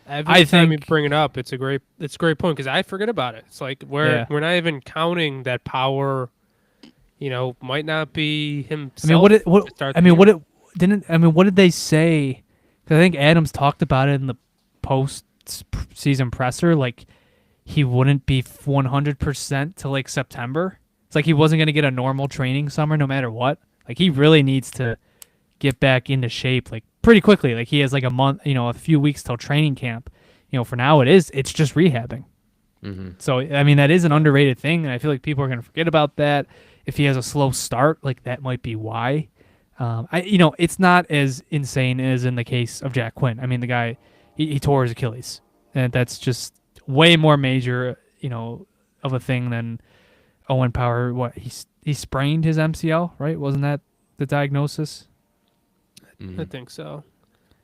[SPEAKER 3] Every time you bring it up, it's a great point because I forget about it. It's like we're not even counting that Power, might not be himself.
[SPEAKER 1] What did they say? Because I think Adams talked about it in the post-season presser. He wouldn't be 100% till September. It's like he wasn't going to get a normal training summer no matter what. He really needs to get back into shape pretty quickly. He has a month, a few weeks till training camp. For now it's just rehabbing.
[SPEAKER 2] Mm-hmm.
[SPEAKER 1] So, I mean, that is an underrated thing, and I feel like people are going to forget about that. If he has a slow start, that might be why. It's not as insane as in the case of Jack Quinn. I mean, the guy, he tore his Achilles, and that's just way more major, of a thing than Owen Power. What he sprained his MCL, right? Wasn't that the diagnosis?
[SPEAKER 3] I think so.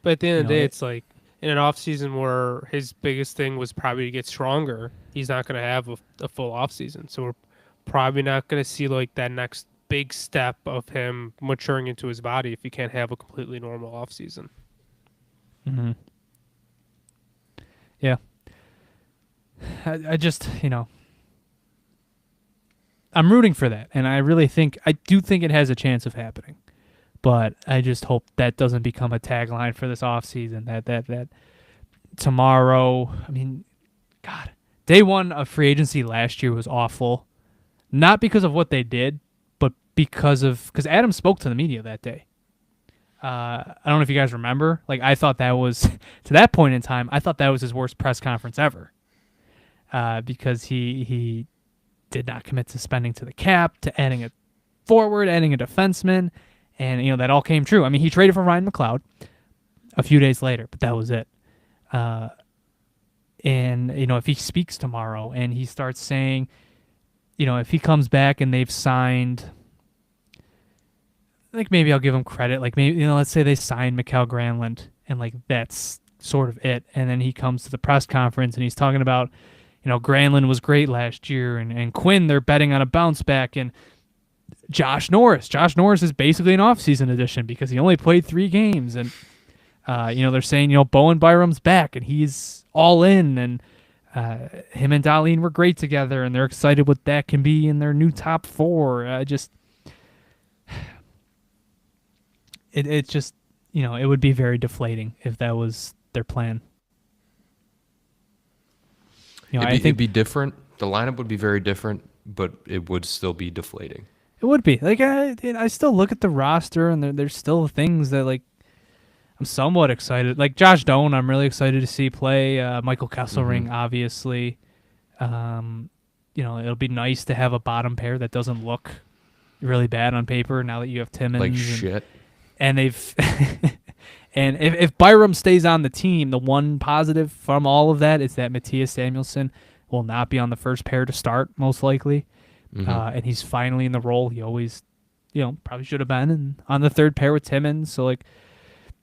[SPEAKER 3] But at the end of the day, it's like in an off season where his biggest thing was probably to get stronger. He's not going to have a full off season, so we're probably not going to see like that next big step of him maturing into his body if he can't have a completely normal off season.
[SPEAKER 1] Mm-hmm. Yeah. I just, I'm rooting for that, and I do think it has a chance of happening. But I just hope that doesn't become a tagline for this offseason. That tomorrow, I mean, God, day one of free agency last year was awful. Not because of what they did, but because Adam spoke to the media that day. I don't know if you guys remember. Like, I thought that was, to that point in time, I thought that was his worst press conference ever. Because he did not commit to spending to the cap, to adding a forward, adding a defenseman. And, that all came true. I mean, he traded for Ryan McLeod a few days later, but that was it. And, if he speaks tomorrow and he starts saying, if he comes back and they've signed, like, maybe I'll give him credit. Like, maybe, let's say they signed Mikael Granlund and, like, that's sort of it. And then he comes to the press conference and he's talking about, Granlund was great last year and Quinn, they're betting on a bounce back, and Josh Norris. Josh Norris is basically an off-season addition because he only played 3 games. And, they're saying, Bowen Byram's back and he's all in. And him and Dahlin were great together, and they're excited what that can be in their new top 4. It just, it would be very deflating if that was their plan.
[SPEAKER 2] It'd be different. The lineup would be very different, but it would still be deflating.
[SPEAKER 1] It would be. Like, I still look at the roster, and there's still things that, like, I'm somewhat excited. Like, Josh Doan, I'm really excited to see play. Michael Kesselring, obviously. It'll be nice to have a bottom pair that doesn't look really bad on paper now that you have Timmins.
[SPEAKER 2] Like shit.
[SPEAKER 1] And they've... And if Byram stays on the team, the one positive from all of that is that Matthias Samuelsson will not be on the first pair to start, most likely. And he's finally in the role he always, probably should have been, and on the third pair with Timmins. So, like,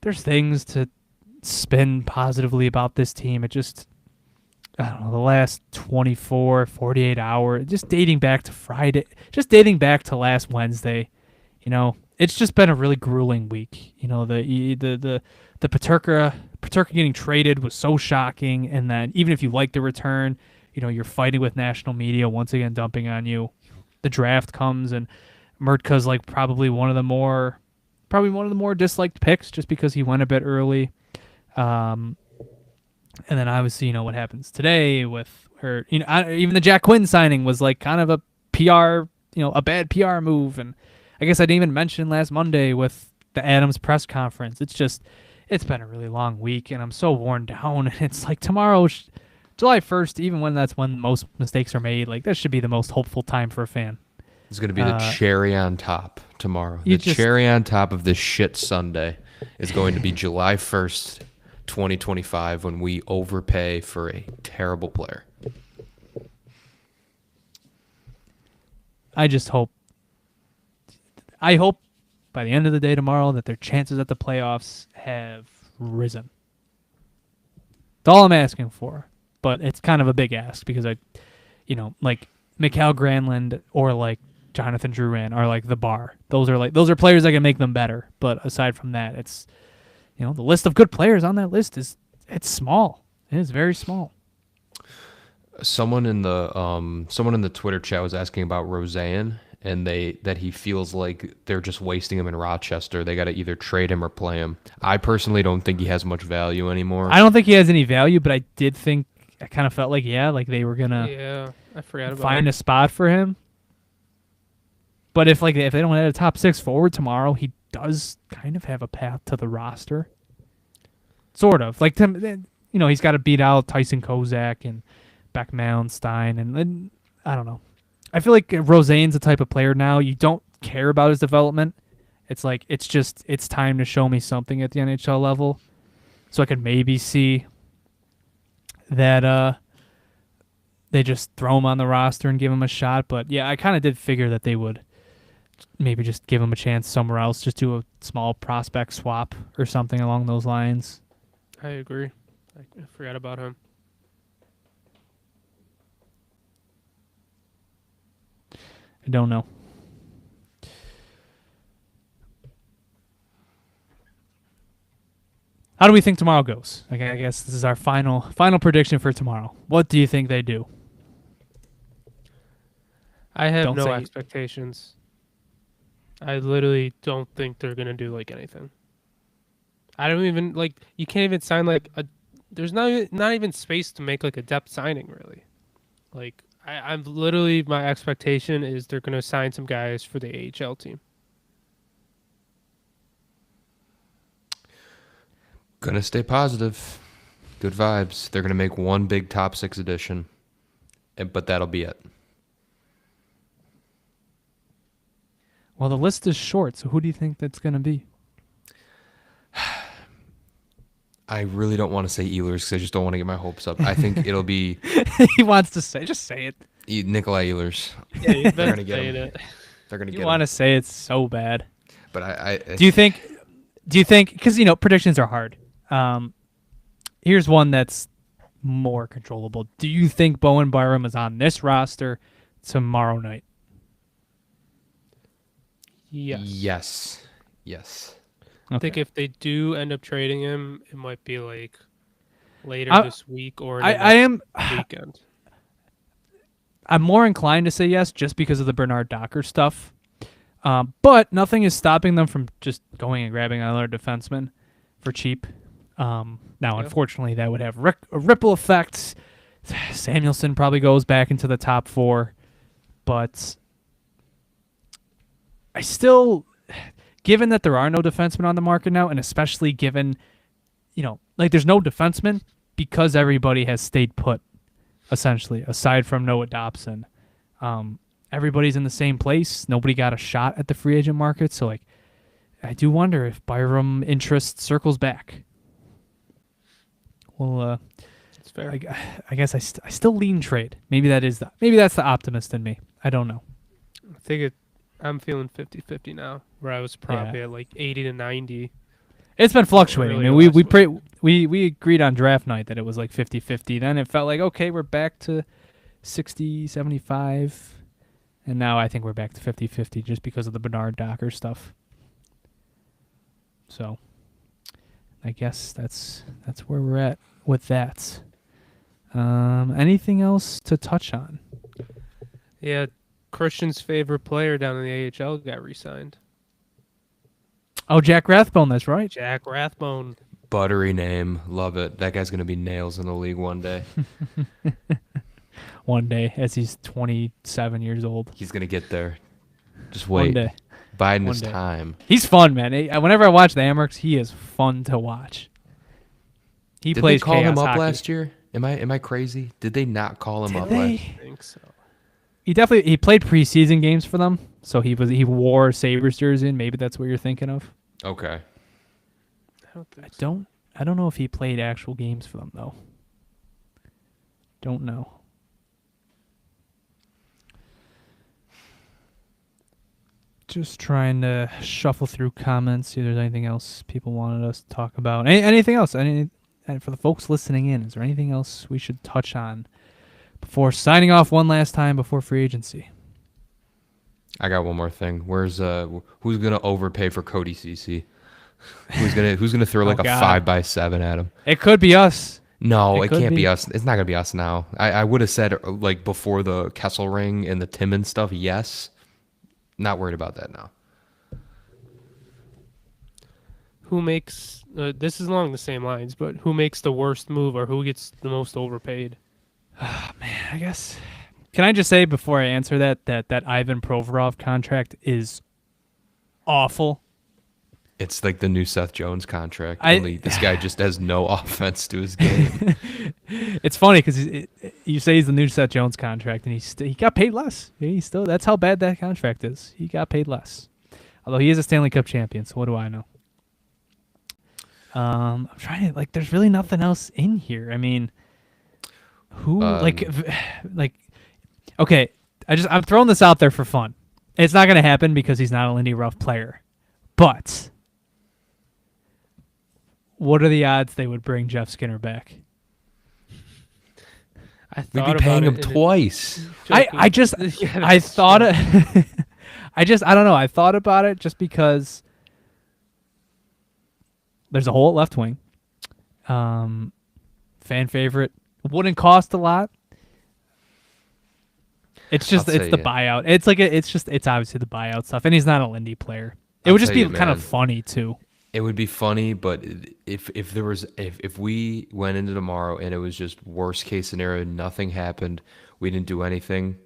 [SPEAKER 1] there's things to spin positively about this team. It just, I don't know, the last 24, 48 hours, just dating back to Friday, just dating back to last Wednesday, it's just been a really grueling week. The Peterka getting traded was so shocking, and then even if you like the return, you're fighting with national media once again dumping on you. The draft comes, and Murtka's like probably one of the more disliked picks just because he went a bit early. And then obviously what happens today with her. Even the Jack Quinn signing was like kind of a PR, a bad PR move, and I guess I didn't even mention last Monday with the Adams press conference. It's been a really long week, and I'm so worn down. And it's like tomorrow, July 1st, even when that's when most mistakes are made, like that should be the most hopeful time for a fan.
[SPEAKER 2] It's going to be the cherry on top tomorrow. The cherry on top of this shit Sunday is going to be July 1st, 2025, when we overpay for a terrible player.
[SPEAKER 1] I hope by the end of the day tomorrow that their chances at the playoffs have risen. That's all I'm asking for. But it's kind of a big ask because like Mikael Granlund or like Jonathan Drouin are like the bar. Those are players that can make them better. But aside from that, it's the list of good players on that list it's small. It is very small.
[SPEAKER 2] Someone in the Twitter chat was asking about Roseanne, and that he feels like they're just wasting him in Rochester. They got to either trade him or play him. I personally don't think he has much value anymore.
[SPEAKER 1] I don't think he has any value, but I kind of felt like they were gonna
[SPEAKER 3] I forgot about
[SPEAKER 1] find a spot for him. But if they don't have a top 6 forward tomorrow, he does kind of have a path to the roster. Sort of like he's got to beat out Tyson Kozak and Beck Malmstein, and I don't know. I feel like Roseanne's the type of player now you don't care about his development It's like it's time to show me something at the NHL level, so I could maybe see that they just throw him on the roster and give him a shot. But yeah, I kind of did figure that they would maybe just give him a chance somewhere else, just do a small prospect swap or something along those lines.
[SPEAKER 3] I agree. I forgot about him.
[SPEAKER 1] I don't know. How do we think tomorrow goes? Okay, I guess this is our final prediction for tomorrow. What do you think they do?
[SPEAKER 3] I have
[SPEAKER 1] Don't
[SPEAKER 3] no
[SPEAKER 1] say-
[SPEAKER 3] expectations. I literally don't think they're gonna do like anything. I don't even like. You can't even sign like a. There's not even space to make like a depth signing really. Like I'm literally, my expectation is they're gonna sign some guys for the AHL team.
[SPEAKER 2] Gonna stay positive. Good vibes. They're gonna make one big top 6 edition, but that'll be it.
[SPEAKER 1] Well, the list is short, so who do you think that's going to be?
[SPEAKER 2] I really don't want to say Ehlers because I just don't want to get my hopes up. I think it'll be
[SPEAKER 1] He wants to say, just say it.
[SPEAKER 2] Nikolai Ehlers.
[SPEAKER 3] Yeah, you've
[SPEAKER 2] They're
[SPEAKER 3] been
[SPEAKER 2] gonna get
[SPEAKER 3] saying
[SPEAKER 2] him.
[SPEAKER 3] it.
[SPEAKER 2] They're gonna
[SPEAKER 1] You
[SPEAKER 2] get
[SPEAKER 1] want
[SPEAKER 2] him.
[SPEAKER 1] to say it so bad.
[SPEAKER 2] But I
[SPEAKER 1] Do you think, because, predictions are hard. Here's one that's more controllable. Do you think Bowen Byram is on this roster tomorrow night?
[SPEAKER 3] Yes.
[SPEAKER 2] Yes.
[SPEAKER 3] I think if they do end up trading him, it might be like later
[SPEAKER 1] I-
[SPEAKER 3] this week or
[SPEAKER 1] I am.
[SPEAKER 3] weekend.
[SPEAKER 1] I'm more inclined to say yes just because of the Bernard Docker stuff. But nothing is stopping them from just going and grabbing another defenseman for cheap. Now, unfortunately, that would have a ripple effect. Samuelson probably goes back into the top 4. But I still, given that there are no defensemen on the market now, and especially given, there's no defensemen because everybody has stayed put, essentially, aside from Noah Dobson. Everybody's in the same place. Nobody got a shot at the free agent market. So, I do wonder if Byram interest circles back. Well,
[SPEAKER 3] It's fair.
[SPEAKER 1] I guess I still lean trade. Maybe that's the optimist in me. I don't know.
[SPEAKER 3] I think I'm feeling 50-50 now, where I was probably at like 80 to 90.
[SPEAKER 1] It's been fluctuating.
[SPEAKER 3] Really
[SPEAKER 1] I mean,
[SPEAKER 3] last
[SPEAKER 1] we agreed on draft night that it was like 50-50. Then it felt like, okay, we're back to 60-75. And now I think we're back to 50-50 just because of the Bernard Docker stuff. So I guess that's where we're at with that. Anything else to touch on?
[SPEAKER 3] Yeah, Christian's favorite player down in the AHL got re-signed.
[SPEAKER 1] Oh, Jack Rathbone, that's right.
[SPEAKER 3] Jack Rathbone.
[SPEAKER 2] Buttery name. Love it. That guy's gonna be nails in the league one day.
[SPEAKER 1] One day, as he's 27 years old.
[SPEAKER 2] He's gonna get there. Just
[SPEAKER 1] One
[SPEAKER 2] wait.
[SPEAKER 1] day.
[SPEAKER 2] Biding
[SPEAKER 1] One
[SPEAKER 2] his
[SPEAKER 1] day.
[SPEAKER 2] time.
[SPEAKER 1] He's fun, man. Whenever I watch the Amerks, he is fun to watch. He
[SPEAKER 2] Did
[SPEAKER 1] plays
[SPEAKER 2] they call him
[SPEAKER 1] chaos
[SPEAKER 2] up
[SPEAKER 1] hockey.
[SPEAKER 2] last year? Am I crazy? Did they not call him
[SPEAKER 1] Did
[SPEAKER 2] up
[SPEAKER 1] they?
[SPEAKER 2] last?
[SPEAKER 3] I think so.
[SPEAKER 1] He played preseason games for them, so he wore Sabres jersey, and maybe that's what you're thinking of.
[SPEAKER 2] Okay.
[SPEAKER 3] I don't think so.
[SPEAKER 1] I don't know if he played actual games for them though. Don't know. Just trying to shuffle through comments, see if there's anything else people wanted us to talk about. Anything else? And for the folks listening in, is there anything else we should touch on before signing off one last time before free agency?
[SPEAKER 2] I got one more thing. Who's gonna overpay for Cody CC? Who's gonna throw like a
[SPEAKER 1] God.
[SPEAKER 2] 5x7 at him?
[SPEAKER 1] It could be us.
[SPEAKER 2] No,
[SPEAKER 1] It
[SPEAKER 2] it
[SPEAKER 1] could
[SPEAKER 2] can't
[SPEAKER 1] be.
[SPEAKER 2] be us. It's not gonna be us now. I would have said like before the Kessel ring and the Timmins stuff. Yes, not worried about that now.
[SPEAKER 3] Who makes this is along the same lines, but who makes the worst move or who gets the most overpaid?
[SPEAKER 1] I guess. Can I just say before I answer that Ivan Provorov contract is awful.
[SPEAKER 2] It's like the new Seth Jones contract.
[SPEAKER 1] I-
[SPEAKER 2] Only this guy just has no offense to his game.
[SPEAKER 1] It's funny because you say he's the new Seth Jones contract, and he got paid less. That's how bad that contract is. He got paid less. Although he is a Stanley Cup champion, so what do I know? I'm trying to there's really nothing else in here. I mean, who okay, I'm throwing this out there for fun. It's not going to happen because he's not a Lindy Ruff player. But what are the odds they would bring Jeff Skinner back?
[SPEAKER 2] We'd be paying him twice.
[SPEAKER 1] I thought it. I don't know. I thought about it just because there's a hole at left wing. Fan favorite. Wouldn't cost a lot. It's just the buyout. It's it's obviously the buyout stuff, and he's not a Lindy player. It would just be kind of funny too.
[SPEAKER 2] It would be funny, but if we went into tomorrow and it was just worst case scenario, nothing happened, we didn't do anything,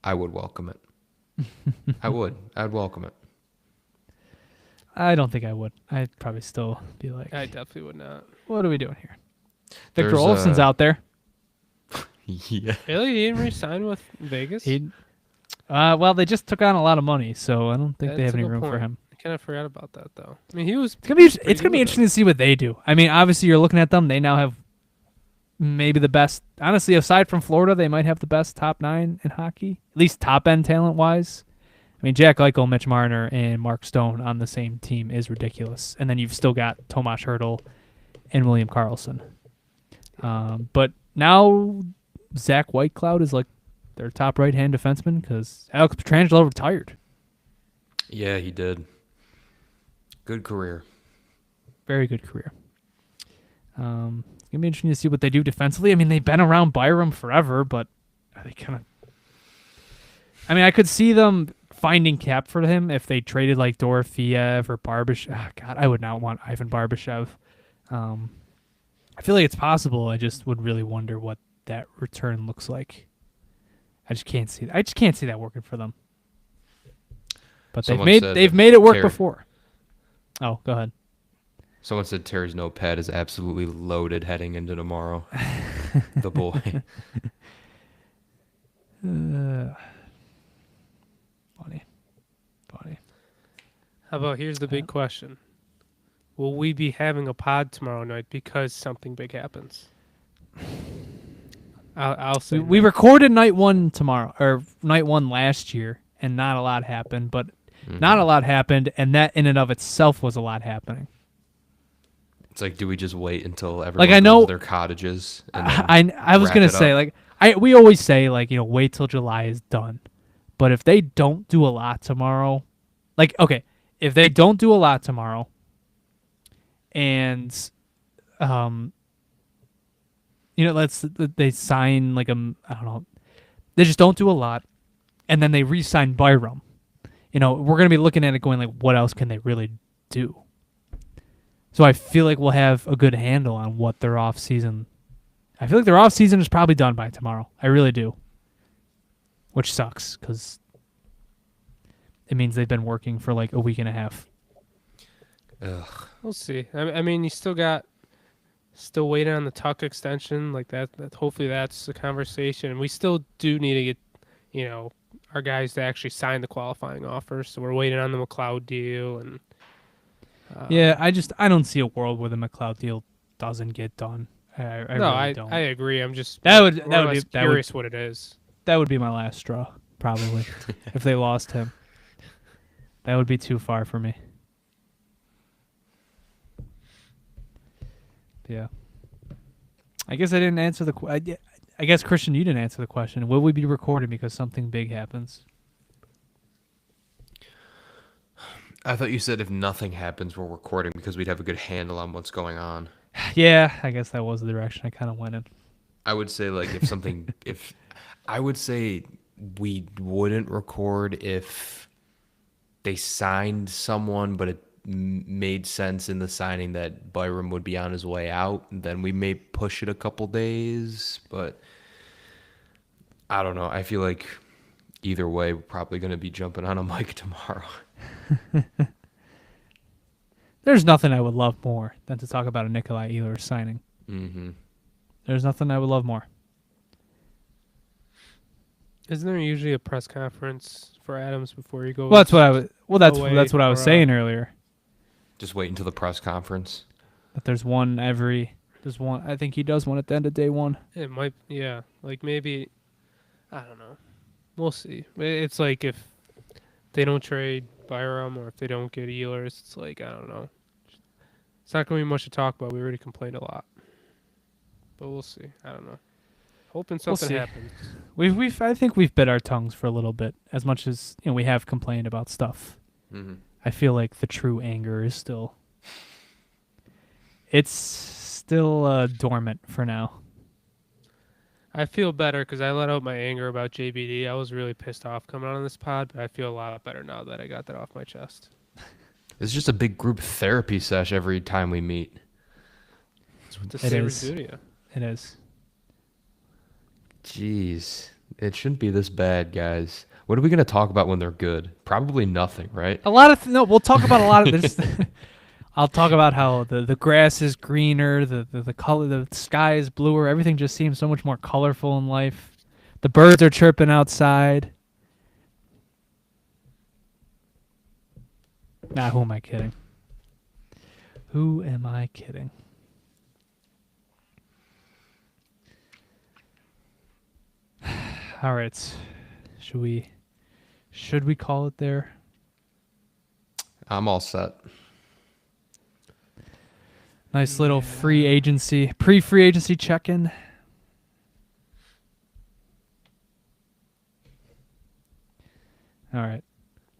[SPEAKER 2] I would welcome it. I'd welcome it.
[SPEAKER 1] I don't think I would. I'd probably still be like,
[SPEAKER 3] I definitely would not.
[SPEAKER 1] What are we doing here? Victor Olofsson's out there.
[SPEAKER 2] Yeah.
[SPEAKER 3] Really? He didn't re-sign with Vegas?
[SPEAKER 1] Well, they just took on a lot of money, so I don't think they have any room for him.
[SPEAKER 3] I kind of forgot about that, though. I mean, it's gonna be
[SPEAKER 1] interesting to see what they do. I mean, obviously, you're looking at them. They now have maybe the best. Honestly, aside from Florida, they might have the best top 9 in hockey, at least top end talent wise. I mean, Jack Eichel, Mitch Marner, and Mark Stone on the same team is ridiculous. And then you've still got Tomas Hertl and William Karlsson. But now Zach Whitecloud is like their top right-hand defenseman because Alex Pietrangelo retired.
[SPEAKER 2] Yeah, he did. Good career.
[SPEAKER 1] Very good career. It's going to be interesting to see what they do defensively. I mean, they've been around Byram forever, but are they kind of... I mean, I could see them finding cap for him if they traded like Dorofeev or Barbashev. Oh, God, I would not want Ivan Barbashev. I feel like it's possible. I just would really wonder what that return looks like. I just can't see that working for them. But they've made it work before. Oh, go ahead.
[SPEAKER 2] Someone said Terry's notepad is absolutely loaded heading into tomorrow. The boy.
[SPEAKER 1] Funny.
[SPEAKER 3] How about here's the big question. Will we be having a pod tomorrow night because something big happens? I'll say
[SPEAKER 1] we recorded night 1 tomorrow, or night 1 last year, and not a lot happened, but not a lot happened, and that in and of itself was a lot happening.
[SPEAKER 2] It's like, do we just wait until everyone goes to their cottages? And
[SPEAKER 1] I was going to say, we always say, wait till July is done. But if they don't do a lot tomorrow, if they don't do a lot tomorrow, and, they sign I don't know, they just don't do a lot, and then they re-sign Byram. We're going to be looking at it going, what else can they really do? So I feel like we'll have a good handle on what their off-season... I feel like their off-season is probably done by tomorrow. I really do. Which sucks, because it means they've been working for a week and a half.
[SPEAKER 2] Ugh.
[SPEAKER 3] We'll see. I mean, you still waiting on the Tuck extension. That hopefully that's the conversation. And we still do need to get, our guys to actually sign the qualifying offers. So we're waiting on the McLeod deal. And
[SPEAKER 1] yeah, I don't see a world where the McLeod deal doesn't get done. I really don't.
[SPEAKER 3] I agree. I'm just
[SPEAKER 1] curious
[SPEAKER 3] what it is.
[SPEAKER 1] That would be my last straw, probably, if they lost him. That would be too far for me. Yeah. I guess I didn't answer the I guess, Christian, you didn't answer the question. Will we be recording because something big happens?
[SPEAKER 2] I thought you said if nothing happens, we're recording because we'd have a good handle on what's going on.
[SPEAKER 1] Yeah, I guess that was the direction I kind of went in.
[SPEAKER 2] I would say, I would say we wouldn't record if they signed someone, but it made sense in the signing that Byram would be on his way out. Then we may push it a couple days, but I don't know. I feel like either way, we're probably going to be jumping on a mic tomorrow.
[SPEAKER 1] There's nothing I would love more than to talk about a Nikolai Ehlers signing.
[SPEAKER 2] Mm-hmm.
[SPEAKER 1] There's nothing I would love more.
[SPEAKER 3] Isn't there usually a press conference for Adams before he goes?
[SPEAKER 1] Well, that's what I was. Well, that's
[SPEAKER 3] away
[SPEAKER 1] that's what I was
[SPEAKER 3] for,
[SPEAKER 1] saying earlier.
[SPEAKER 2] Just wait until the press conference.
[SPEAKER 1] That there's one every. There's one. I think he does one at the end of day one.
[SPEAKER 3] It might, yeah. Like maybe, I don't know. We'll see. It's like if they don't trade Byram or if they don't get Ehlers, it's like, I don't know. It's not going to be much to talk about. We already complained a lot. But we'll see. I don't know. Hoping something
[SPEAKER 1] see.
[SPEAKER 3] happens.
[SPEAKER 1] I think we've bit our tongues for a little bit, as much as we have complained about stuff.
[SPEAKER 2] Mm-hmm.
[SPEAKER 1] I feel like the true anger is still. It's still dormant for now.
[SPEAKER 3] I feel better because I let out my anger about JBD. I was really pissed off coming on this pod, but I feel a lot better now that I got that off my chest.
[SPEAKER 2] It's just a big group therapy sesh every time we meet.
[SPEAKER 3] That's what the
[SPEAKER 1] It
[SPEAKER 3] Sabres
[SPEAKER 1] is.
[SPEAKER 3] do to you.
[SPEAKER 1] It is.
[SPEAKER 2] Jeez, it shouldn't be this bad, guys. What are we going to talk about when they're good? Probably nothing, right?
[SPEAKER 1] A lot of no. We'll talk about a lot of this. I'll talk about how the grass is greener, the color, the sky is bluer. Everything just seems so much more colorful in life. The birds are chirping outside. Nah, who am I kidding? Who am I kidding? All right. Should we call it there?
[SPEAKER 2] I'm all set.
[SPEAKER 1] Nice little free agency, pre-free agency check-in. All right.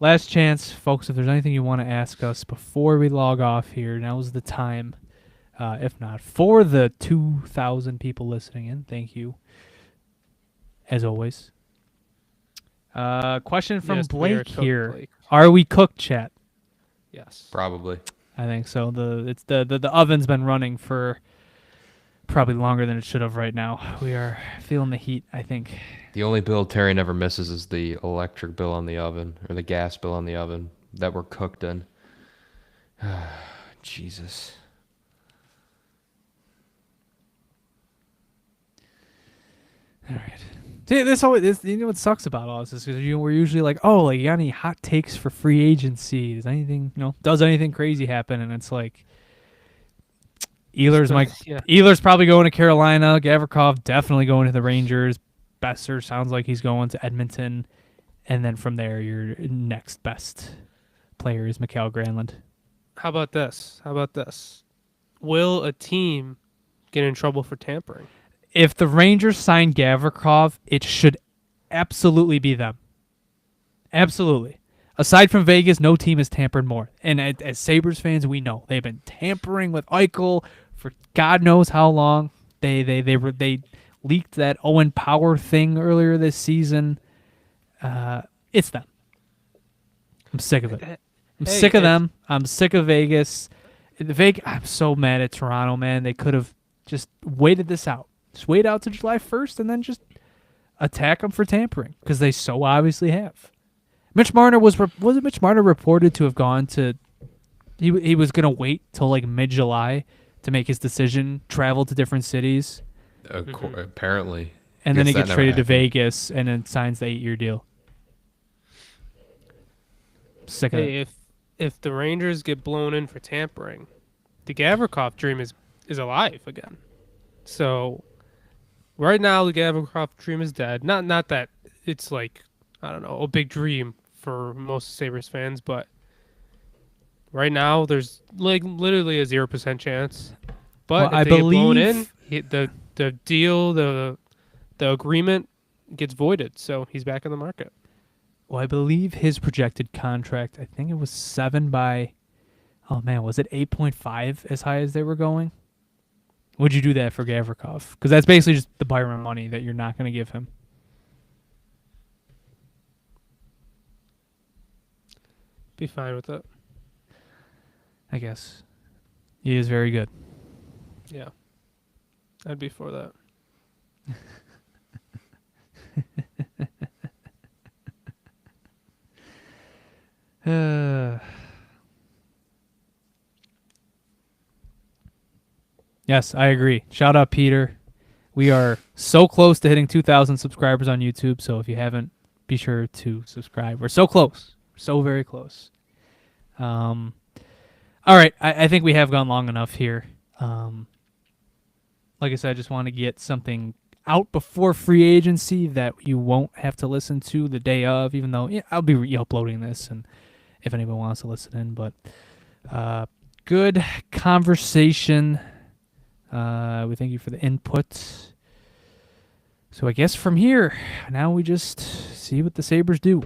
[SPEAKER 1] Last chance, folks, if there's anything you want to ask us before we log off here, now's the time. If not, for the 2,000 people listening in, thank you. As always. Question from
[SPEAKER 3] Yes, we are
[SPEAKER 1] Blake
[SPEAKER 3] cooked,
[SPEAKER 1] here.
[SPEAKER 3] Blake.
[SPEAKER 1] Are we cooked, chat?
[SPEAKER 3] Yes.
[SPEAKER 2] Probably.
[SPEAKER 1] I think so. The oven's been running for probably longer than it should have right now. We are feeling the heat, I think.
[SPEAKER 2] The only bill Terry never misses is the electric bill on the oven or the gas bill on the oven that we're cooked in. Jesus.
[SPEAKER 1] All right. See, this always this, you know what sucks about all this is because we're usually like, oh, like you got any hot takes for free agency? Does anything does anything crazy happen? And it's like Ehlers probably going to Carolina. Gavrikov definitely going to the Rangers. Besser sounds like he's going to Edmonton, and then from there, your next best player is Mikael Granlund.
[SPEAKER 3] How about this? Will a team get in trouble for tampering?
[SPEAKER 1] If the Rangers sign Gavrikov, it should absolutely be them. Absolutely. Aside from Vegas, no team has tampered more. And as Sabres fans, we know they've been tampering with Eichel for God knows how long. They leaked that Owen Power thing earlier this season. It's them. I'm sick of it. I'm sick of them. I'm sick of Vegas. I'm so mad at Toronto, man. They could have just waited this out. Just wait out to July 1st and then just attack them for tampering because they so obviously have. Mitch Marner wasn't Mitch Marner reported to have gone to he was going to wait till like mid-July to make his decision, travel to different cities.
[SPEAKER 2] Apparently.
[SPEAKER 1] And then he gets traded to
[SPEAKER 2] happened.
[SPEAKER 1] Vegas and then signs the 8-year deal. Sick of it.
[SPEAKER 3] Hey, if the Rangers get blown in for tampering, the Gavrikov dream is alive again. So right now the Gavrikov dream is dead. Not that it's like, I don't know, a big dream for most Sabres fans, but right now there's like literally a 0% chance. But
[SPEAKER 1] Well,
[SPEAKER 3] if they get blown in, the deal, the agreement gets voided, so he's back in the market.
[SPEAKER 1] Well, I believe his projected contract, I think it was 7 by, was it 8.5 as high as they were going? Would you do that for Gavrikov? Because that's basically just the Byron money that you're not going to give him.
[SPEAKER 3] Be fine with it.
[SPEAKER 1] I guess. He is very good.
[SPEAKER 3] Yeah. I'd be for that.
[SPEAKER 1] Yes, I agree. Shout out Peter. We are so close to hitting 2,000 subscribers on YouTube. So if you haven't, be sure to subscribe. We're so close. So very close. All right. I think we have gone long enough here. Like I said, I just want to get something out before free agency that you won't have to listen to the day of, even though I'll be re-uploading this and if anyone wants to listen in. But good conversation. We thank you for the input. So I guess from here, now we just see what the Sabres do.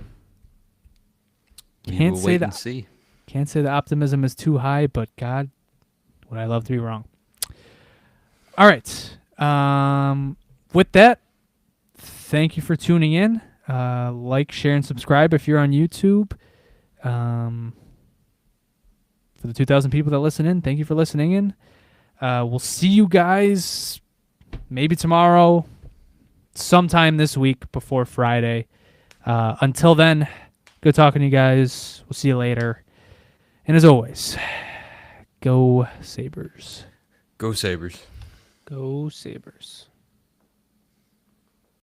[SPEAKER 1] Can't say the optimism is too high, but God, would I love to be wrong. All right. With that, thank you for tuning in. Like, share, and subscribe if you're on YouTube. For the 2,000 people that listen in, thank you for listening in. We'll see you guys maybe tomorrow, sometime this week before Friday. Until then, good talking to you guys. We'll see you later. And as always, go Sabres.
[SPEAKER 2] Go Sabres.
[SPEAKER 3] Go Sabres.